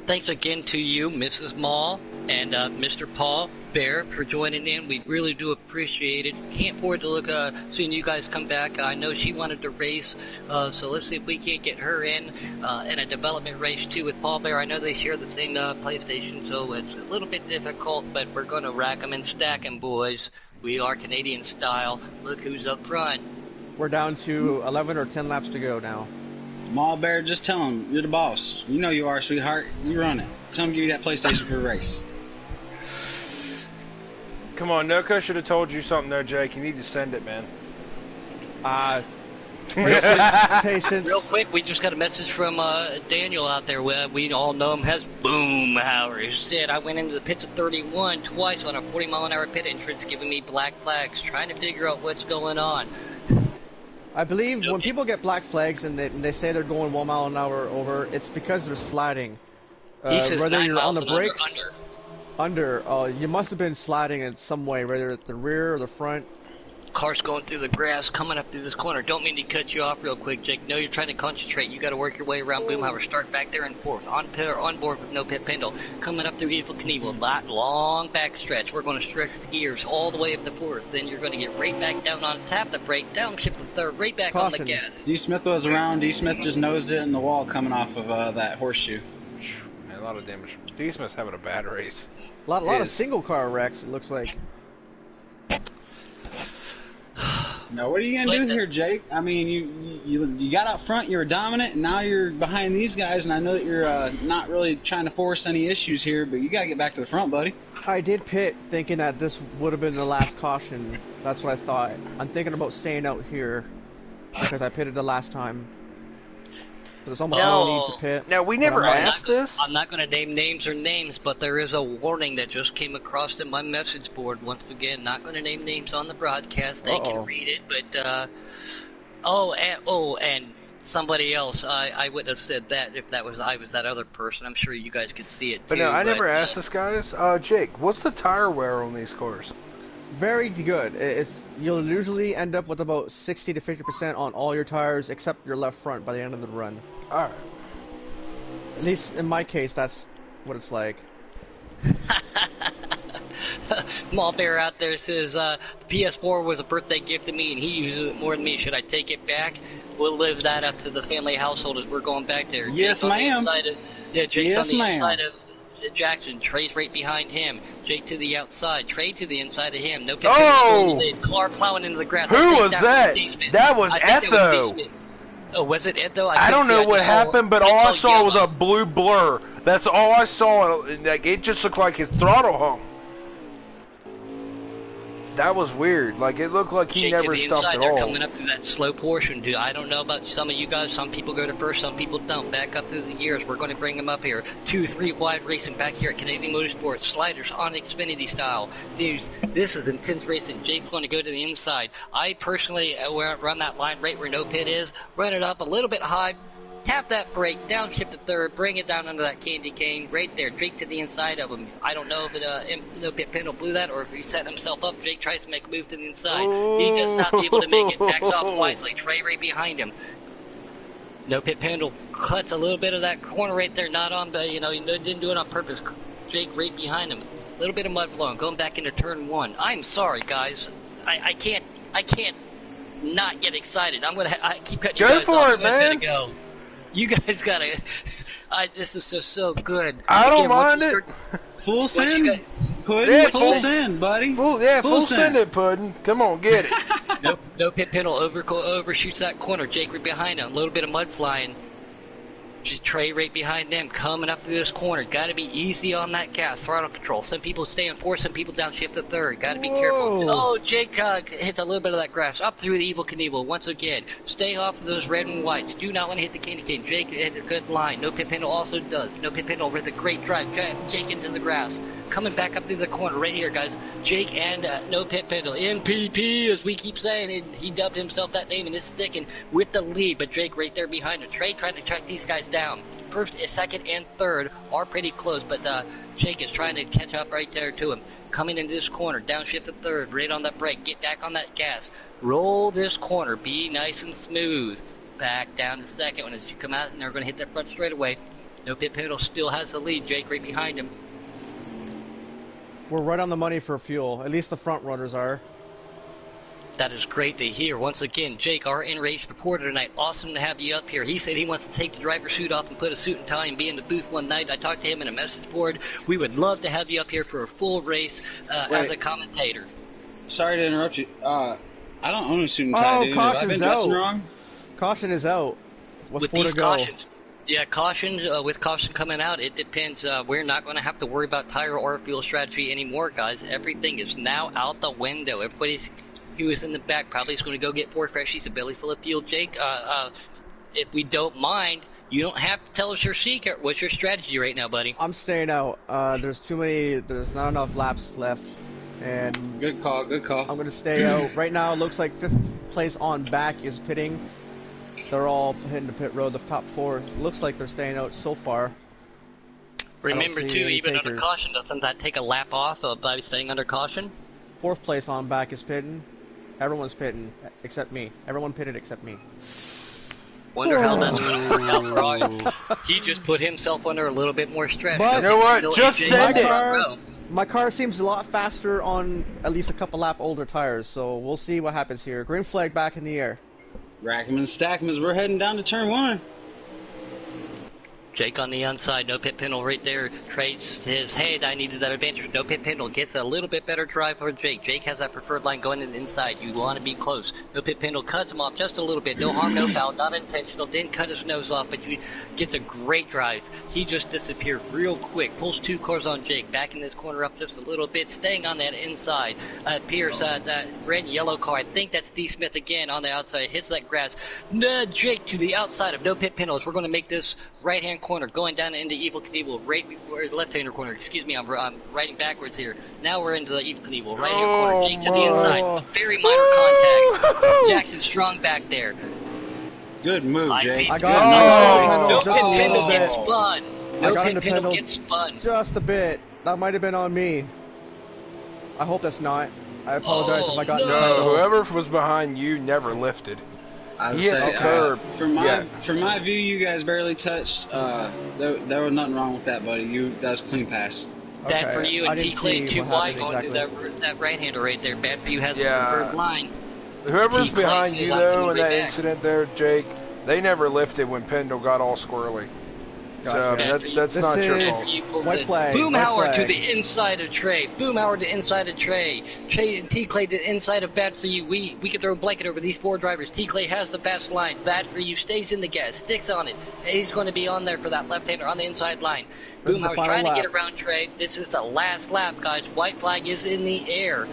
Thanks again to you, Mrs. Mall, and Mr. Paul Bear for joining in. We really do appreciate it. Can't forward to look seeing you guys come back. I know she wanted to race, so let's see if we can't get her in a development race too with Paul Bear. I know they share the same PlayStation, so it's a little bit difficult, but we're going to rack them and stack them, boys. We are Canadian style. Look who's up front. We're down to 11 or 10 laps to go now. Mall Bear, just tell him you're the boss. You know you are, sweetheart. You run it. Tell him give you that PlayStation for a race. Come on, Noko should have told you something there, Jake. You need to send it, man. Patience. Real quick, we just got a message from Daniel out there. We all know him as Boomhauer. He said, I went into the pits at 31 twice on a 40-mile-an-hour pit entrance, giving me black flags, trying to figure out what's going on. I believe when people get black flags and they say they're going 1 mile an hour over, it's because they're sliding. He says whether 9 you're on miles the an hour brakes, under, you must have been sliding in some way, whether it's the rear or the front. Car's going through the grass, coming up through this corner. Don't mean to cut you off real quick, Jake. No, you're trying to concentrate. You got to work your way around Boomhauer. Start back there and forth. On board with no pit pendle. Coming up through Evil Knievel. That long back stretch. We're going to stretch the gears all the way up to fourth. Then you're going to get right back down on tap the brake, downshift the third, right back on the gas. D. Smith was around. D. Smith just nosed it in the wall coming off of that horseshoe. Man, a lot of damage. D. Smith's having a bad race. A lot of single car wrecks, it looks like. Now, what are you gonna do here, Jake? I mean, you got up front, you were dominant, and now you're behind these guys, and I know that you're not really trying to force any issues here, but you gotta get back to the front, buddy. I did pit thinking that this would have been the last caution. That's what I thought. I'm thinking about staying out here because I pitted the last time. There's almost no need to pit. Now, we never asked this. I'm not going to name names or names, but there is a warning that just came across in my message board. Once again, not going to name names on the broadcast. They can read it, but and somebody else. I wouldn't have said that if I was that other person. I'm sure you guys could see it too. But no, I never asked this, guys. Jake, what's the tire wear on these cars? Very good. You'll usually end up with about 60 to 50% on all your tires except your left front by the end of the run. Alright. At least in my case, that's what it's like. Mall Bear out there says, the PS4 was a birthday gift to me and he uses it more than me. Should I take it back? We'll live that up to the family household as we're going back there. Yes, ma'am. Jake's on the inside of Jackson. Trey's right behind him. Jake to the outside. Trey to the inside of him. No pit car plowing into the grass. Who was that? That was Etho. Oh, was it Ed though? I don't know what happened, but all I saw was a blue blur. That's all I saw. Like, it just looked like his throttle hung. That was weird. Like, it looked like he Jake never to the stopped inside, at they're all. coming up through that slow portion, dude. I don't know about some of you guys. Some people go to first, some people don't. Back up through the gears. We're going to bring them up here. 2-3 wide racing back here at Canadian Motorsports. Sliders on Xfinity style. Dudes, this is intense racing. Jake's going to go to the inside. I personally run that line right where no pit is. Run it up a little bit high. Tap that brake, downshift to third, bring it down under that candy cane, right there. Jake to the inside of him. I don't know if no pit Pendle blew that or if he set himself up. Jake tries to make a move to the inside. He just not able to make it. Backs off wisely. Trey right behind him. No pit Pendle cuts a little bit of that corner right there. Not on, but he didn't do it on purpose. Jake right behind him. A little bit of mud flowing, going back into turn one. I'm sorry, guys. I can't not get excited. I keep cutting you guys off. Go for it, man. Go. You guys gotta. This is so good. I don't mind it. Full send, Puddin'. Yeah, full send, buddy. Full send it, Puddin'. Come on, get it. No pit Pendle overshoots that corner. Jake right behind him. A little bit of mud flying. Trey right behind them, coming up through this corner. Got to be easy on that gas, throttle control. Some people stay in fourth, some people downshift to third. Got to be careful. Oh, Jake hits a little bit of that grass up through the Evil Knievel once again. Stay off of those red and whites. Do not want to hit the candy cane. Jake hit a good line. No pit Pendle also does. No pit Pendle with a great drive. Jake into the grass. Coming back up through the corner right here, guys. Jake and no pit Pendle. NPP, as we keep saying, he dubbed himself that name and it's sticking with the lead. But Jake right there behind him. Trey trying to track these guys down. First, second, and third are pretty close, but Jake is trying to catch up right there to him. Coming into this corner, downshift to third, right on that brake, get back on that gas. Roll this corner, be nice and smooth. Back down to second one as you come out, and they're going to hit that front straightaway. No pit Pendle still has the lead. Jake right behind him. We're right on the money for fuel. At least the front runners are. That is great to hear. Once again, Jake, our in-race reporter tonight. Awesome to have you up here. He said he wants to take the driver's suit off and put a suit and tie and be in the booth one night. I talked to him in a message board. We would love to have you up here for a full race as a commentator. Sorry to interrupt you. I don't own a suit and tie, dude. Have I been dressing wrong? Caution is out. With these cautions. Yeah, with caution coming out, it depends. We're not going to have to worry about tire or fuel strategy anymore, guys. Everything is now out the window. He was in the back, probably is going to go get 4 freshies, a belly full of fuel. Jake, if we don't mind, you don't have to tell us your secret. What's your strategy right now, buddy? I'm staying out. There's not enough laps left. And good call. I'm going to stay out. Right now, it looks like 5th place on back is pitting. They're all hitting the pit road, the top 4. Looks like they're staying out so far. Remember, too, even under caution, doesn't that take a lap off by staying under caution? 4th place on back is pitting. Everyone's pitting except me. Everyone pitted except me. Wonder how that's going to work out for all. He just put himself under a little bit more stress. But you know what? Just send it. My car seems a lot faster on at least a couple lap older tires, so we'll see what happens here. Green flag back in the air. Rack 'em and stack 'em as we're heading down to turn 1. Jake on the inside, no pit Pendle right there. Trey says, hey, I needed that advantage. No pit Pendle gets a little bit better drive for Jake. Jake has that preferred line going in the inside. You want to be close. No pit Pendle cuts him off just a little bit. No harm, no foul. Not intentional. Didn't cut his nose off, but he gets a great drive. He just disappeared real quick. Pulls 2 cars on Jake. Back in this corner up just a little bit. Staying on that inside. Pierce, that red and yellow car. I think that's D. Smith again on the outside. Hits that grass. Jake to the outside of no pit Pendle. We're going to make this right-hand corner going down into Evil Knievel, right before the left-hander corner. Excuse me, I'm writing backwards here. Now we're into the Evil Knievel, right-hand corner. Jake to the inside. Very minor contact. Jackson Strong back there. Good move, Jake. I got no pit Pendle gets spun. No pit Pendle gets spun. Just a bit. That might have been on me. I hope that's not. I apologize if I got no. Whoever was behind you never lifted. I was saying, from my view, you guys barely touched. There was nothing wrong with that, buddy. That was a clean pass. Bad for you and T-Clay too wide going through that right-hander right there. Bad for you has a preferred line. Whoever's behind you though in that incident there, Jake, they never lifted when Pendle got all squirrely. Gotcha. So that's not your fault. White flag. Boomhauer to the inside of Trey. Boomhauer to inside of Trey. T-Clay to the inside of Bad for you. We can throw a blanket over these 4 drivers. T-Clay has the best line. Bad for you stays in the gas, sticks on it. He's going to be on there for that left-hander on the inside line. Boomhauer's trying to get around Trey. This is the last lap, guys. White flag is in the air.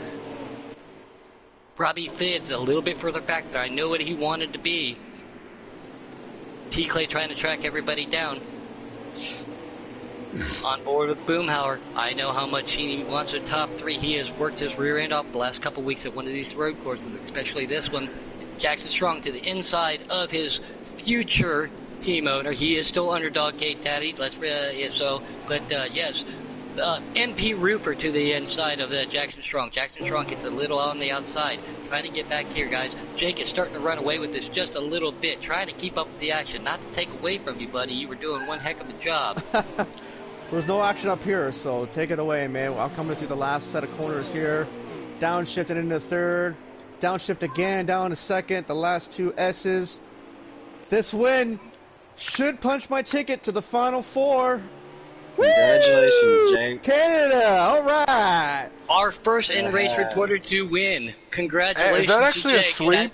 Robbie Fid's a little bit further back, but I know what he wanted to be. T. Clay trying to track everybody down. On board with Boomhauer. I know how much he wants a top 3. He has worked his rear end off the last couple weeks at one of these road courses, especially this one. Jackson Strong to the inside of his future team owner. He is still underdog Kate Taddy. Yes. MP Roofer to the inside of Jackson Strong. Jackson Strong gets a little on the outside. Trying to get back here, guys. Jake is starting to run away with this just a little bit. Trying to keep up with the action. Not to take away from you, buddy. You were doing one heck of a job. There's no action up here, so take it away, man. I'm coming through the last set of corners here. Downshifting into third. Downshift again, down to second. The last 2 S's. This win should punch my ticket to the Final 4. Congratulations, Jake. Canada, all right. Our first in-race reporter to win. Congratulations, Hey, is that actually to a Jake. sweep?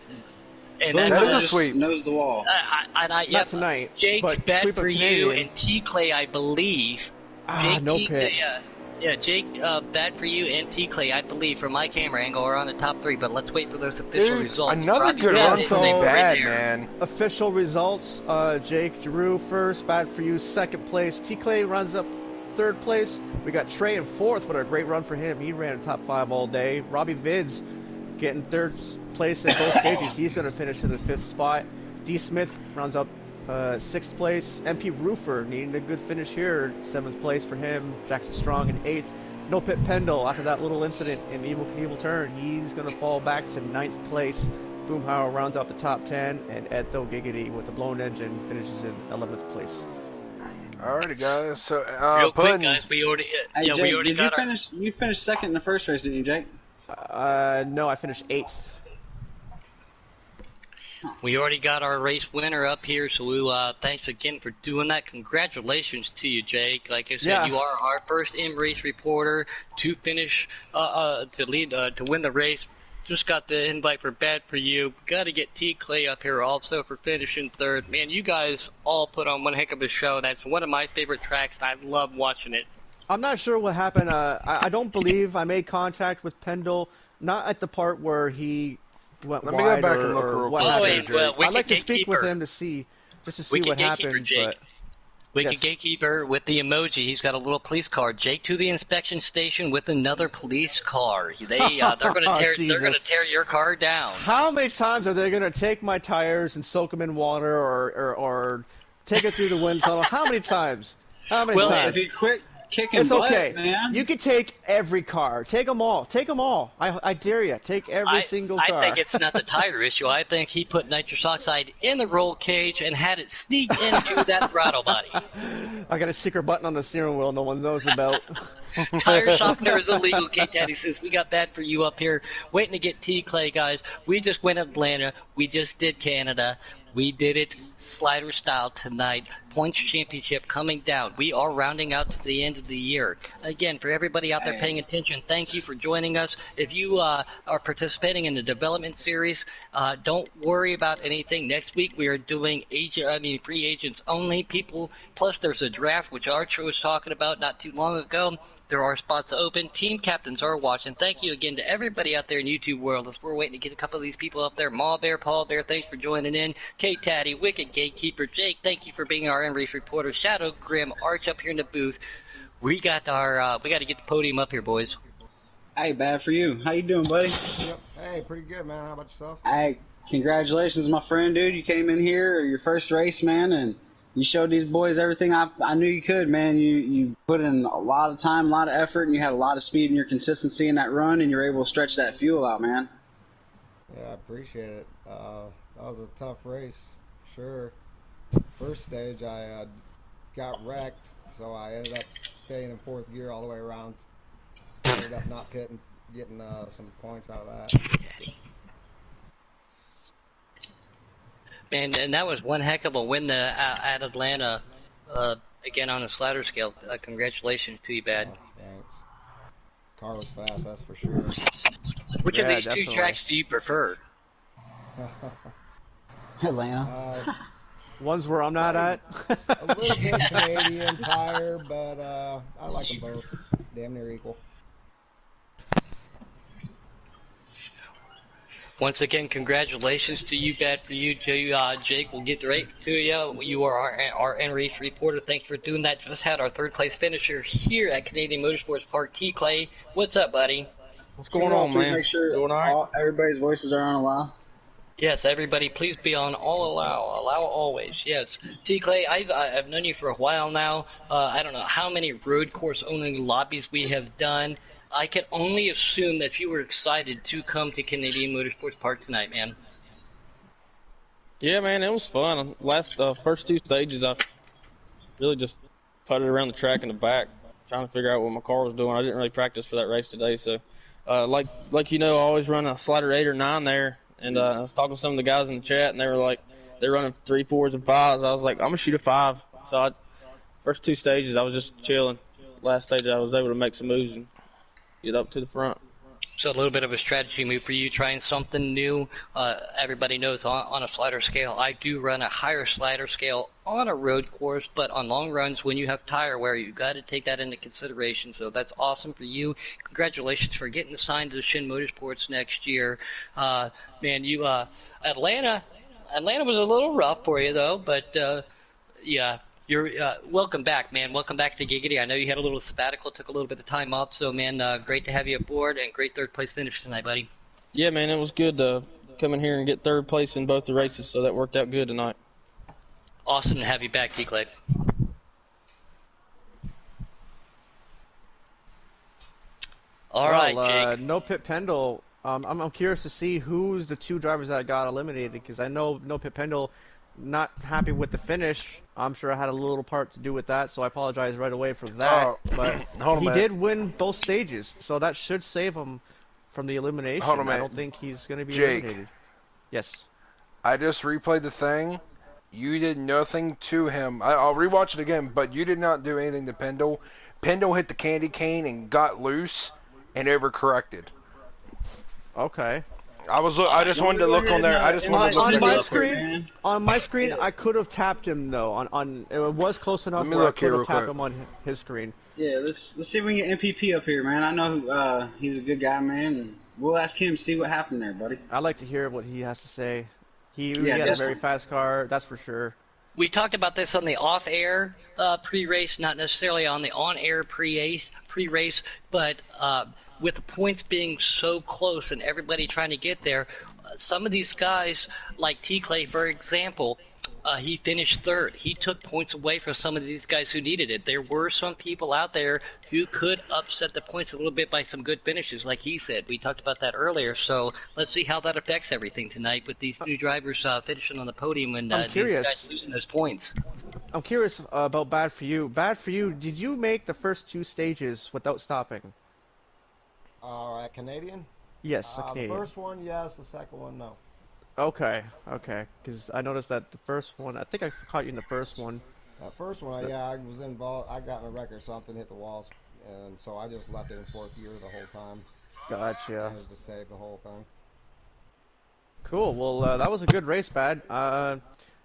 That is a sweep. Knows the wall. Not tonight. Jake, but bad sweep of for you, Canadian. and T. Clay, I believe. Jake, no T. pick. Jake, bad for you, and T. Clay, I believe, from my camera angle, are on the top 3. But let's wait for those official results. Another Robbie good Fid's run in from there. Bad, man. Official results, Jake Giroux first, bad for you, second place. T. Clay runs up third place. We got Trey in fourth. What a great run for him. He ran top 5 all day. Robbie Vids getting third place in both stages. He's going to finish in the 5th spot. D. Smith rounds up 6th place. MP Roofer needing a good finish here. 7th place for him. Jackson Strong in 8th. No Pit Pendle, after that little incident in Evil Turn, he's going to fall back to 9th place. Boomhauer rounds out the top 10, and Edo Giggity with the blown engine finishes in 11th place. Alrighty, guys. So, Real quick, guys, we already Jake, we already did got you finish? You finished second in the first race, didn't you, Jake? No, I finished 8th. We already got our race winner up here, so thanks again for doing that. Congratulations to you, Jake. Like I said, you are our first in-race reporter to finish, to win the race. Just got the invite for Bad for You. Got to get T. Clay up here also for finishing third. Man, you guys all put on one heck of a show. That's one of my favorite tracks. I love watching it. I'm not sure what happened. I don't believe I made contact with Pendle, not at the part where he went Let wide me go back or, and look or real what quick. happened. I'd like to speak Gatekeeper. with him to see what happened. Jake. But Wicked yes. Gatekeeper with the emoji. He's got a little police car. Jake to the inspection station with another police car. They're going to tear your car down. How many times are they going to take my tires and soak them in water or take it through the wind tunnel? How many times? How many times? If you quit kicking It's butt, okay. man. You can take every car. Take them all. Take them all. I dare you. Take every single car. I think it's not the tire issue. I think he put nitrous oxide in the roll cage and had it sneak into that throttle body. I got a secret button on the steering wheel no one knows about. Tire softener is illegal. Kate Daddy says, we got Bad for You up here waiting to get T. Clay, guys. We just went Atlanta. We just did Canada. We did it slider style tonight. Points championship coming down. We are rounding out to the end of the year. Again, for everybody out there paying attention, thank you for joining us. If you are participating in the development series, don't worry about anything. Next week we are doing free agents only people. Plus there's a draft, which Archer was talking about not too long ago. There are spots open. Team captains are watching. Thank you again to everybody out there in YouTube world. As we're waiting to get a couple of these people up there. Ma Bear, Paul Bear, thanks for joining in. Kate Taddy, Wicked Gatekeeper, Jake, thank you for being our in-race reporter. Shadow Grim, Arch up here in the booth. We got to get the podium up here, boys. Hey, Bad for You. How you doing, buddy? Yep. Hey, pretty good, man. How about yourself? Hey, congratulations, my friend, dude. You came in here, your first race, man, and you showed these boys everything I knew you could, man. You put in a lot of time, a lot of effort, and you had a lot of speed in your consistency in that run, and you're able to stretch that fuel out, man. Yeah, I appreciate it. That was a tough race, for sure. First stage, I got wrecked, so I ended up staying in fourth gear all the way around. Ended up not pitting, getting some points out of that. Man, and that was one heck of a win at Atlanta. Again, on a slider scale. Congratulations to you, Bad. Oh, thanks. Car was fast, that's for sure. Which of these two tracks do you prefer? Atlanta. Ones where I'm not at. A little bit Canadian tire, but I like them both. Damn near equal. Once again, congratulations to you, bad for you, Jake. We'll get right to you. You are our race reporter. Thanks for doing that. Just had our third place finisher here at Canadian Motorsports Park, T. Clay. What's up, buddy? What's going on, Please man? make sure Doing all right? everybody's voices are on allow. Yes, everybody, please be on all allow always. Yes, T. Clay, I've known you for a while now. I don't know how many road course owning lobbies we have done. I can only assume that you were excited to come to Canadian Motorsports Park tonight, man. Yeah, man, it was fun. First two stages, I really just putted around the track in the back, trying to figure out what my car was doing. I didn't really practice for that race today, so like you know, I always run a slider 8 or 9 there. And I was talking to some of the guys in the chat, and they were like, they're running 3, 4s, and 5s. I was like, I'm gonna shoot a 5. So first two stages, I was just chilling. Last stage, I was able to make some moves and get up to the front. So a little bit of a strategy move for you, trying something new. Everybody knows on a slider scale, I do run a higher slider scale on a road course, but on long runs, when you have tire wear, you got to take that into consideration. So that's awesome for you. Congratulations for getting assigned to the Shin Motorsports next year. Man, you Atlanta was a little rough for you though, but yeah. You're welcome back, man. Welcome back to Giggity. I know you had a little sabbatical, took a little bit of time off, so man, great to have you aboard and great third place finish tonight, buddy. Yeah, man, it was good to come in here and get third place in both the races, so that worked out good tonight. Awesome to have you back, T-Clay. All right, Jake. No Pit Pendle. I'm curious to see who's the 2 drivers that got eliminated, because I know No Pit Pendle not happy with the finish. I'm sure I had a little part to do with that, so I apologize right away for that. But he did win both stages, so that should save him from the elimination. I don't think he's going to be eliminated. Yes. I just replayed the thing. You did nothing to him. I'll rewatch it again, but you did not do anything to Pendle. Pendle hit the candy cane and got loose and overcorrected. Okay. I just wanted to look on there. I just wanted to look on my screen. I could have tapped him though. On it was close enough where I could have tapped him on his screen. Yeah, let's see if we can get MPP up here, man. I know he's a good guy, man. And we'll ask him to see what happened there, buddy. I'd like to hear what he has to say. He had a very fast car, that's for sure. We talked about this on the off-air pre-race, not necessarily on the on-air pre-race, but with the points being so close and everybody trying to get there, some of these guys, like T-Clay, for example, he finished third. He took points away from some of these guys who needed it. There were some people out there who could upset the points a little bit by some good finishes, like he said. We talked about that earlier, so let's see how that affects everything tonight with these new drivers finishing on the podium and these guys losing those points. I'm curious about Bad For You. Bad For You, did you make the first 2 stages without stopping? At Canadian? Yes, Canadian. The first one, yes. The second one, no. Okay. Because I noticed that the first one, I think I caught you in the first one. That first one, I was involved. I got in a wreck or something, hit the walls, and so I just left it in 4th gear the whole time. Gotcha. Managed to save the whole thing. Cool. Well, that was a good race, Bad.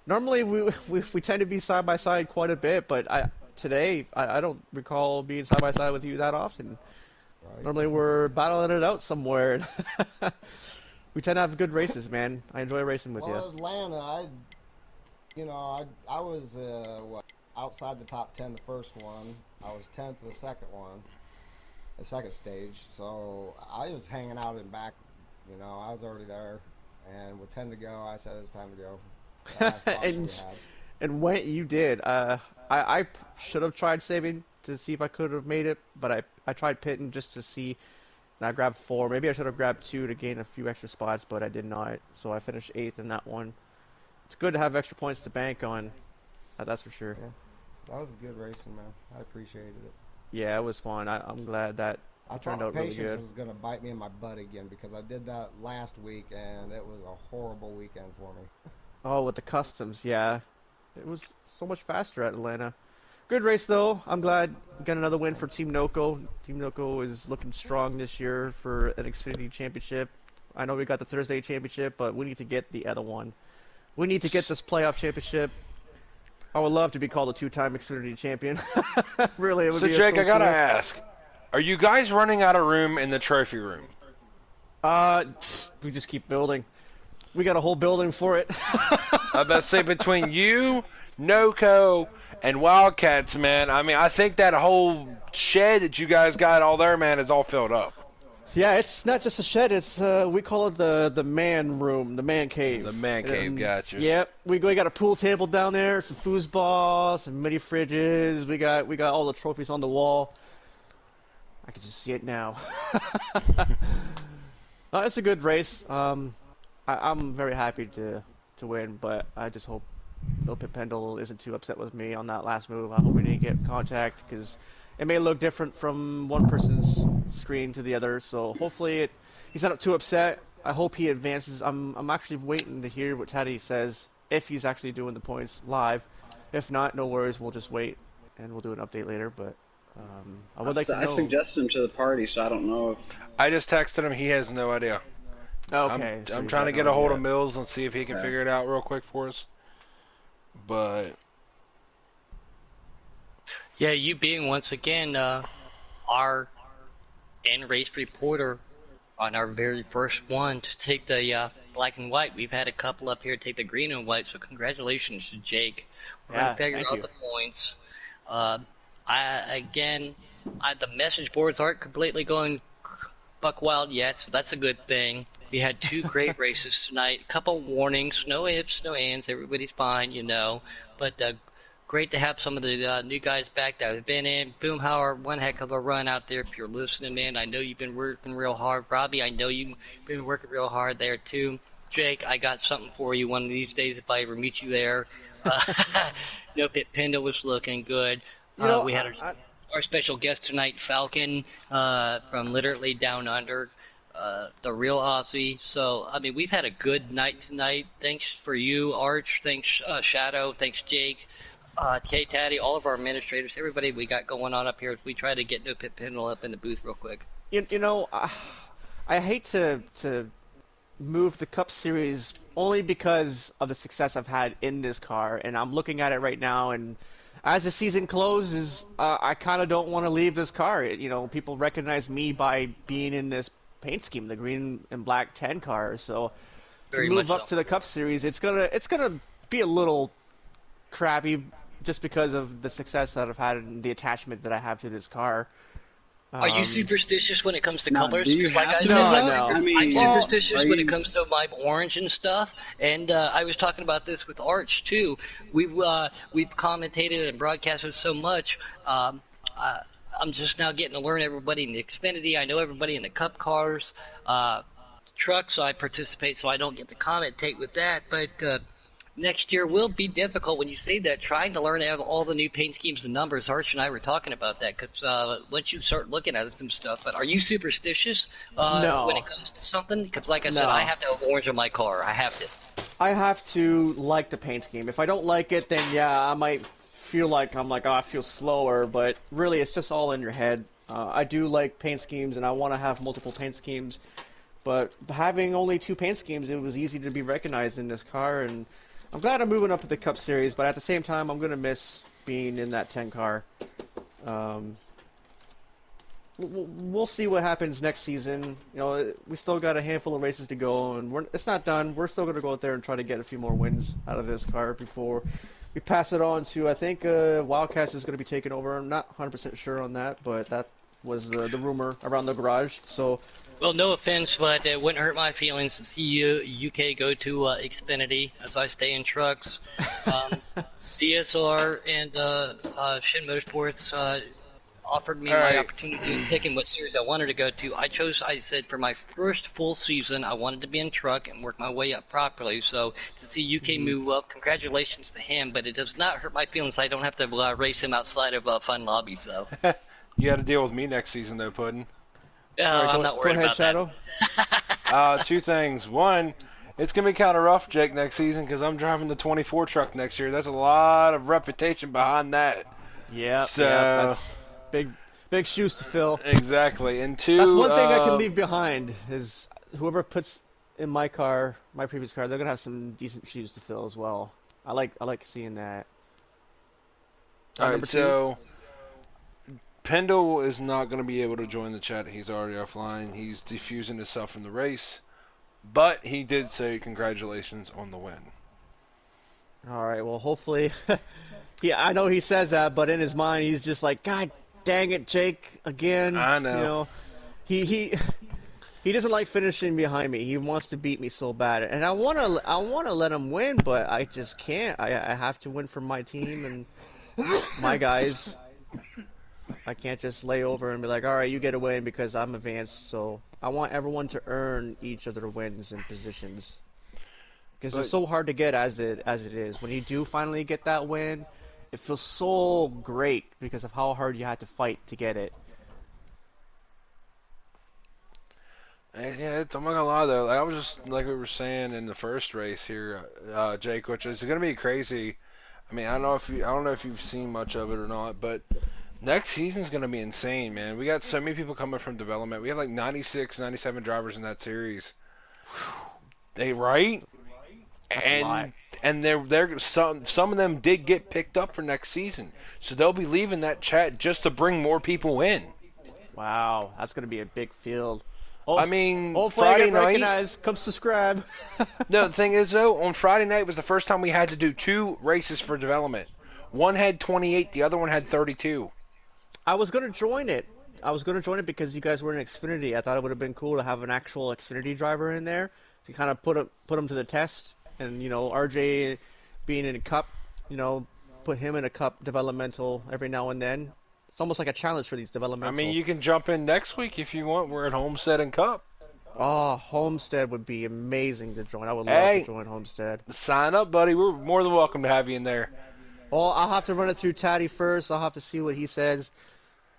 Normally we tend to be side by side quite a bit, but today I don't recall being side by side with you that often. Right. Normally we're battling it out somewhere. We tend to have good races, man. I enjoy racing with you. Atlanta, I was outside the top 10 the first one. I was 10th the second one, the second stage. So I was hanging out in back. I was already there, and with 10 to go, I said it's time to go. And when you did, I should have tried saving to see if I could have made it, but I tried pitting just to see, and I grabbed 4. Maybe I should have grabbed 2 to gain a few extra spots, but I did not. So I finished 8th in that one. It's good to have extra points to bank on. That's for sure. Yeah, that was a good racing, man. I appreciated it. Yeah, it was fun. I'm glad that turned out really good. Patience was going to bite me in my butt again because I did that last week, and it was a horrible weekend for me. Oh, with the customs, yeah. It was so much faster at Atlanta. Good race, though. I'm glad we got another win for Team Noco. Team Noco is looking strong this year for an Xfinity Championship. I know we got the Thursday Championship, but we need to get the other one. We need to get this playoff championship. I would love to be called a 2-time Xfinity champion. Really, it would be so Jake, so I gotta cool. ask, are you guys running out of room in the trophy room? We just keep building. We got a whole building for it. I was about to say, between you, NoCo, and Wildcats, man, I mean, I think that whole shed that you guys got all there, man, is all filled up. Yeah, it's not just a shed. It's we call it the man room, the man cave. The man cave, gotcha. Yep, we got a pool table down there, some foosball, some mini fridges. We got all the trophies on the wall. I can just see it now. It's a good race. I'm very happy to win, but I just hope Bill Pendle isn't too upset with me on that last move. I hope we didn't get contact because it may look different from one person's screen to the other. So hopefully he's not too upset. I hope he advances. I'm actually waiting to hear what Teddy says if he's actually doing the points live. If not, no worries. We'll just wait and we'll do an update later. But I would like to know. I suggested him to the party, so I don't know if. I just texted him. He has no idea. Okay. I'm trying to get a hold of Mills and see if he can figure it out real quick for us. But yeah, you being once again our in-race reporter on our very first one to take the black and white. We've had a couple up here take the green and white, so congratulations to Jake. We're going to figure out the points. The message boards aren't completely going buck wild yet, so that's a good thing. We had 2 great races tonight. A couple warnings, no ifs, no ands. Everybody's fine, you know. But great to have some of the new guys back that have been in. Boomhauer, one heck of a run out there. If you're listening, man, I know you've been working real hard. Robbie, I know you've been working real hard there too. Jake, I got something for you one of these days if I ever meet you there. Panda was looking good. We had our special guest tonight, Falcon, from literally down under. The real Aussie. So, I mean, we've had a good night tonight. Thanks for you, Arch. Thanks, Shadow. Thanks, Jake. K-Taddy, all of our administrators, everybody we got going on up here. We try to get No Pit Pendle up in the booth real quick. I hate to move the Cup Series only because of the success I've had in this car, and I'm looking at it right now, and as the season closes, I kind of don't want to leave this car. People recognize me by being in this paint scheme, the green and black 10 car. So to move up to the Cup Series, it's gonna be a little crappy just because of the success that I've had and the attachment that I have to this car. Are you superstitious when it comes to colors? Like I said, I'm superstitious when it comes to my orange and stuff. And I was talking about this with Arch too. We've commentated and broadcasted so much. I'm just now getting to learn everybody in the Xfinity. I know everybody in the Cup cars, trucks. I participate, so I don't get to commentate with that. But next year will be difficult. When you say that, trying to learn all the new paint schemes and numbers. Arch and I were talking about that because once you start looking at some stuff. But are you superstitious No. when it comes to something? Because like I said, I have to have orange on my car. I have to. I have to like the paint scheme. If I don't like it, then I might feel like I feel slower, but really it's just all in your head. I do like paint schemes and I want to have multiple paint schemes, but having only 2 paint schemes, it was easy to be recognized in this car, and I'm glad I'm moving up to the Cup Series, but at the same time I'm going to miss being in that 10 car. We'll see what happens next season. We still got a handful of races to go, and it's not done. We're still going to go out there and try to get a few more wins out of this car before we pass it on to, I think, Wildcats is going to be taking over. I'm not 100% sure on that, but that was the rumor around the garage. So, well, no offense, but it wouldn't hurt my feelings to see UK go to Xfinity as I stay in trucks. DSR and Shin Motorsports offered me my opportunity of picking what series I wanted to go to. I said for my first full season, I wanted to be in truck and work my way up properly. So to see UK move up, congratulations to him, but it does not hurt my feelings. I don't have to race him outside of Fun Lobby, so. You got to deal with me next season, though, Puddin'. I'm not worried about Shadow. that. 2 things. One, it's going to be kind of rough, Jake, next season because I'm driving the 24 truck next year. That's a lot of reputation behind that. Yeah, so, that's big shoes to fill. Exactly. And 2, that's one thing I can leave behind is whoever puts in my car, my previous car, they're going to have some decent shoes to fill as well. I like seeing that. All right, so Pendle is not going to be able to join the chat. He's already offline. He's defusing himself from the race. But he did say congratulations on the win. All right. Well, hopefully, yeah. I know he says that, but in his mind, he's just like, God dang it, Jake, again. I know. You know, he doesn't like finishing behind me. He wants to beat me so bad, and I wanna let him win, but I just can't. I have to win for my team and my guys. I can't just lay over and be like, all right, you get a win because I'm advanced. So I want everyone to earn each of their wins and positions. Because it's so hard to get as it is. When you do finally get that win, it feels so great because of how hard you had to fight to get it. Yeah, I'm not gonna lie though. Like, I was just like we were saying in the first race here, Jake, which is gonna be crazy. I mean, I don't know if you've seen much of it or not, but next season's gonna be insane, man. We got so many people coming from development. We have like 96, 97 drivers in that series. They right? That's a lot. And they're some of them did get picked up for next season, so they'll be leaving that chat just to bring more people in. Wow, that's gonna be a big field. I mean, hopefully Friday I get night. recognized. Come subscribe. No, the thing is though, on Friday night was the first time we had to do 2 races for development. One had 28, the other one had 32. I was gonna join it. Because you guys were in Xfinity. I thought it would have been cool to have an actual Xfinity driver in there to kind of put him to the test. And RJ being in a cup, put him in a cup developmental every now and then. It's almost like a challenge for these developmental. I mean, you can jump in next week if you want. We're at Homestead and Cup. Oh, Homestead would be amazing to join. I would love to join Homestead. Sign up, buddy. We're more than welcome to have you in there. Well, I'll have to run it through Taddy first. I'll have to see what he says.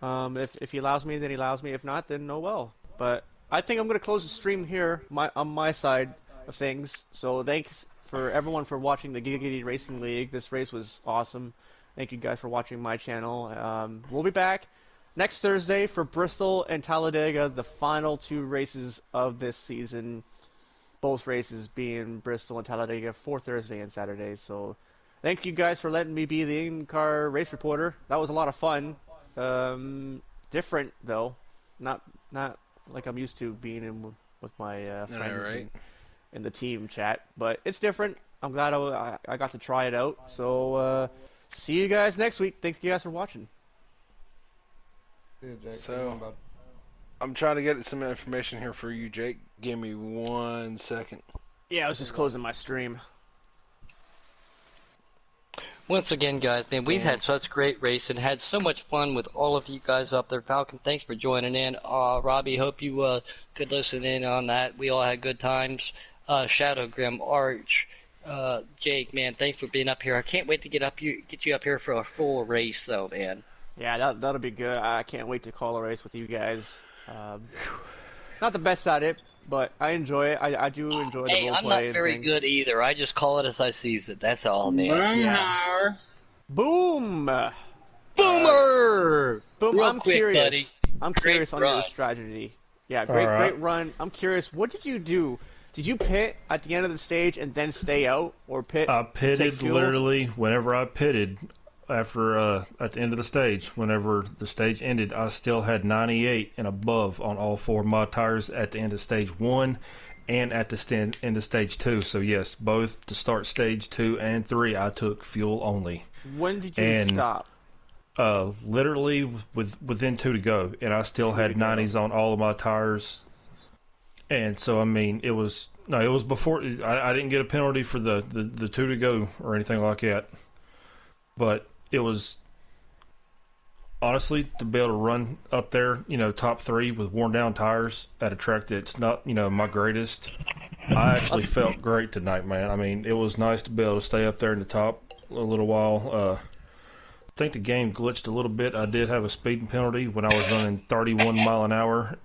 If he allows me, then he allows me. If not, then oh well. But I think I'm going to close the stream here on my side of things. So thanks for everyone for watching the Giggity Racing League. This race was awesome. Thank you guys for watching my channel. We'll be back next Thursday for Bristol and Talladega, the final 2 races of this season. Both races being Bristol and Talladega for Thursday and Saturday. So thank you guys for letting me be the in-car race reporter. That was a lot of fun. Different though, not like I'm used to being in with my friends in the team chat. But it's different. I'm glad I got to try it out. So see you guys next week. Thanks you guys for watching. See you, Jake. So I'm trying to get some information here for you, Jake. Give me 1 second. Yeah, I was just closing my stream. Once again, guys, man, we've had such great racing, had so much fun with all of you guys up there. Falcon, thanks for joining in. Robbie, hope you could listen in on that. We all had good times. Shadow Grim, Arch, Jake, man, thanks for being up here. I can't wait to get you up here for a full race, though, man. Yeah, that'll be good. I can't wait to call a race with you guys. Not the best at it, but I enjoy it. I do enjoy the Hey, role I'm play not very good either. I just call it as I sees it. That's all, man. Yeah. Boom! Boomer! Boom! Real I'm quick, curious. buddy. I'm curious Great on your run. strategy. Yeah, great run. I'm curious. What did you do? Did you pit at the end of the stage and then stay out, or pit? I take pitted fuel? literally whenever I pitted. After at the end of the stage, whenever the stage ended, I still had 98 and above on all 4 of my tires at the end of stage 1 and at the end of stage 2. So yes, both to start stage 2 and 3, I took fuel only. When did you stop? Literally within 2 to go, and I still had 90s on all of my tires. And so I mean, it was before I didn't get a penalty for the 2 to go or anything like that, but it was honestly to be able to run up there, top 3 with worn down tires at a track that's not, my greatest. I actually felt great tonight, man. I mean, it was nice to be able to stay up there in the top a little while. I think the game glitched a little bit. I did have a speeding penalty when I was running 31 mile an hour.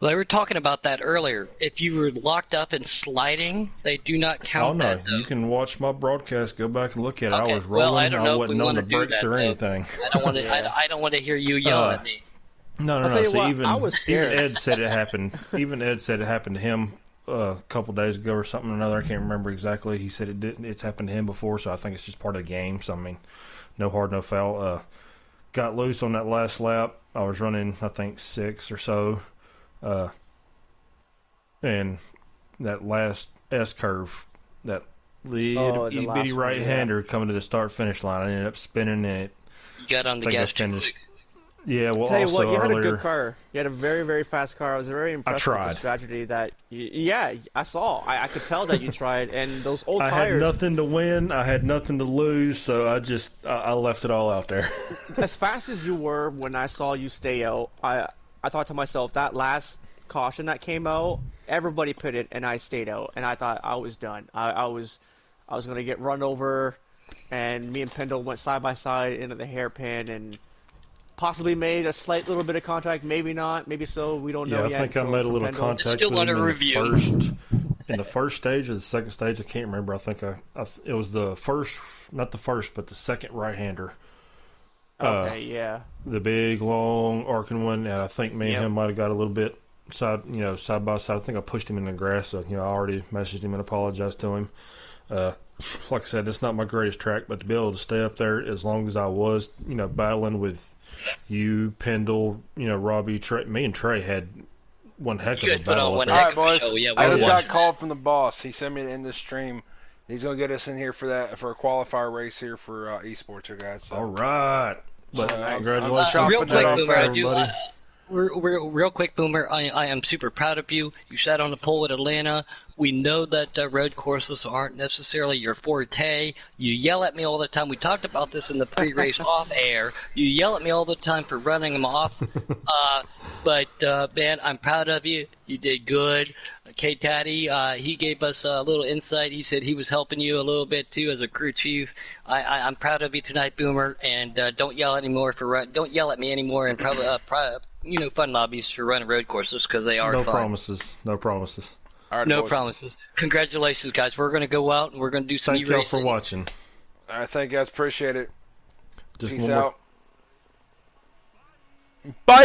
Well, they were talking about that earlier. If you were locked up and sliding, they do not count that, though. You can watch my broadcast. Go back and look at it. Okay. I was rolling. Well, I don't know if we wasn't on want the to do brakes that, or though. anything. I don't want to. I don't want to hear you yell at me. No. I'll tell you So what, even I was scared. Ed said it happened. Even Ed said it happened to him a couple days ago or something or another. I can't remember exactly. He said it didn't. It's happened to him before, so I think it's just part of the game. So I mean, no hard, no foul. got loose on that last lap. I was running, I think, 6 or so. And that last S curve, that little itty bitty right-hander coming to the start-finish line, I ended up spinning it. You got on the gas too quick. Yeah, well, tell you also what, you had earlier, a good car. You had a very, very fast car. I was very impressed with the strategy that. Yeah, I saw. I could tell that you tried, and those old tires. I had nothing to win. I had nothing to lose, so I left it all out there. As fast as you were when I saw you stay out, I thought to myself, that last caution that came out, everybody pitted, and I stayed out, and I thought I was done. I was gonna get run over, and me and Pendle went side by side into the hairpin, and possibly made a slight little bit of contact, maybe not, maybe so. We don't know yet. Yeah, I think I made a little contact with him in the first stage or the second stage. I can't remember. I think it was the first, not the first, but the second right-hander. Okay, yeah. The big, long, arcing one, and I think me and him might have got a little bit side by side. I think I pushed him in the grass, so I already messaged him and apologized to him. Like I said, it's not my greatest track, but to be able to stay up there as long as I was, battling with you, Pendle, Robbie, Trey. Me and Trey had one heck of a battle. All right, boys. I just got called from the boss. He sent me to end the stream. He's gonna get us in here for a qualifier race here for esports, here, guys. So. All right. But congratulations. Real quick, Boomer, real quick, Boomer. I am super proud of you. You sat on the pole at Atlanta. We know that road courses aren't necessarily your forte. You yell at me all the time. We talked about this in the pre-race off air. You yell at me all the time for running them off. But man, I'm proud of you. You did good. K-Taddy, he gave us a little insight. He said he was helping you a little bit too as a crew chief. I'm proud of you tonight, Boomer. And don't yell anymore don't yell at me anymore. And probably fun lobbies for running road courses because they are fun. No promises. Right, no boys. promises. Congratulations, guys. We're going to go out and we're going to do some e-racing. Thank y'all for watching. All right, thank you guys. Appreciate it. Just Peace out. Bye.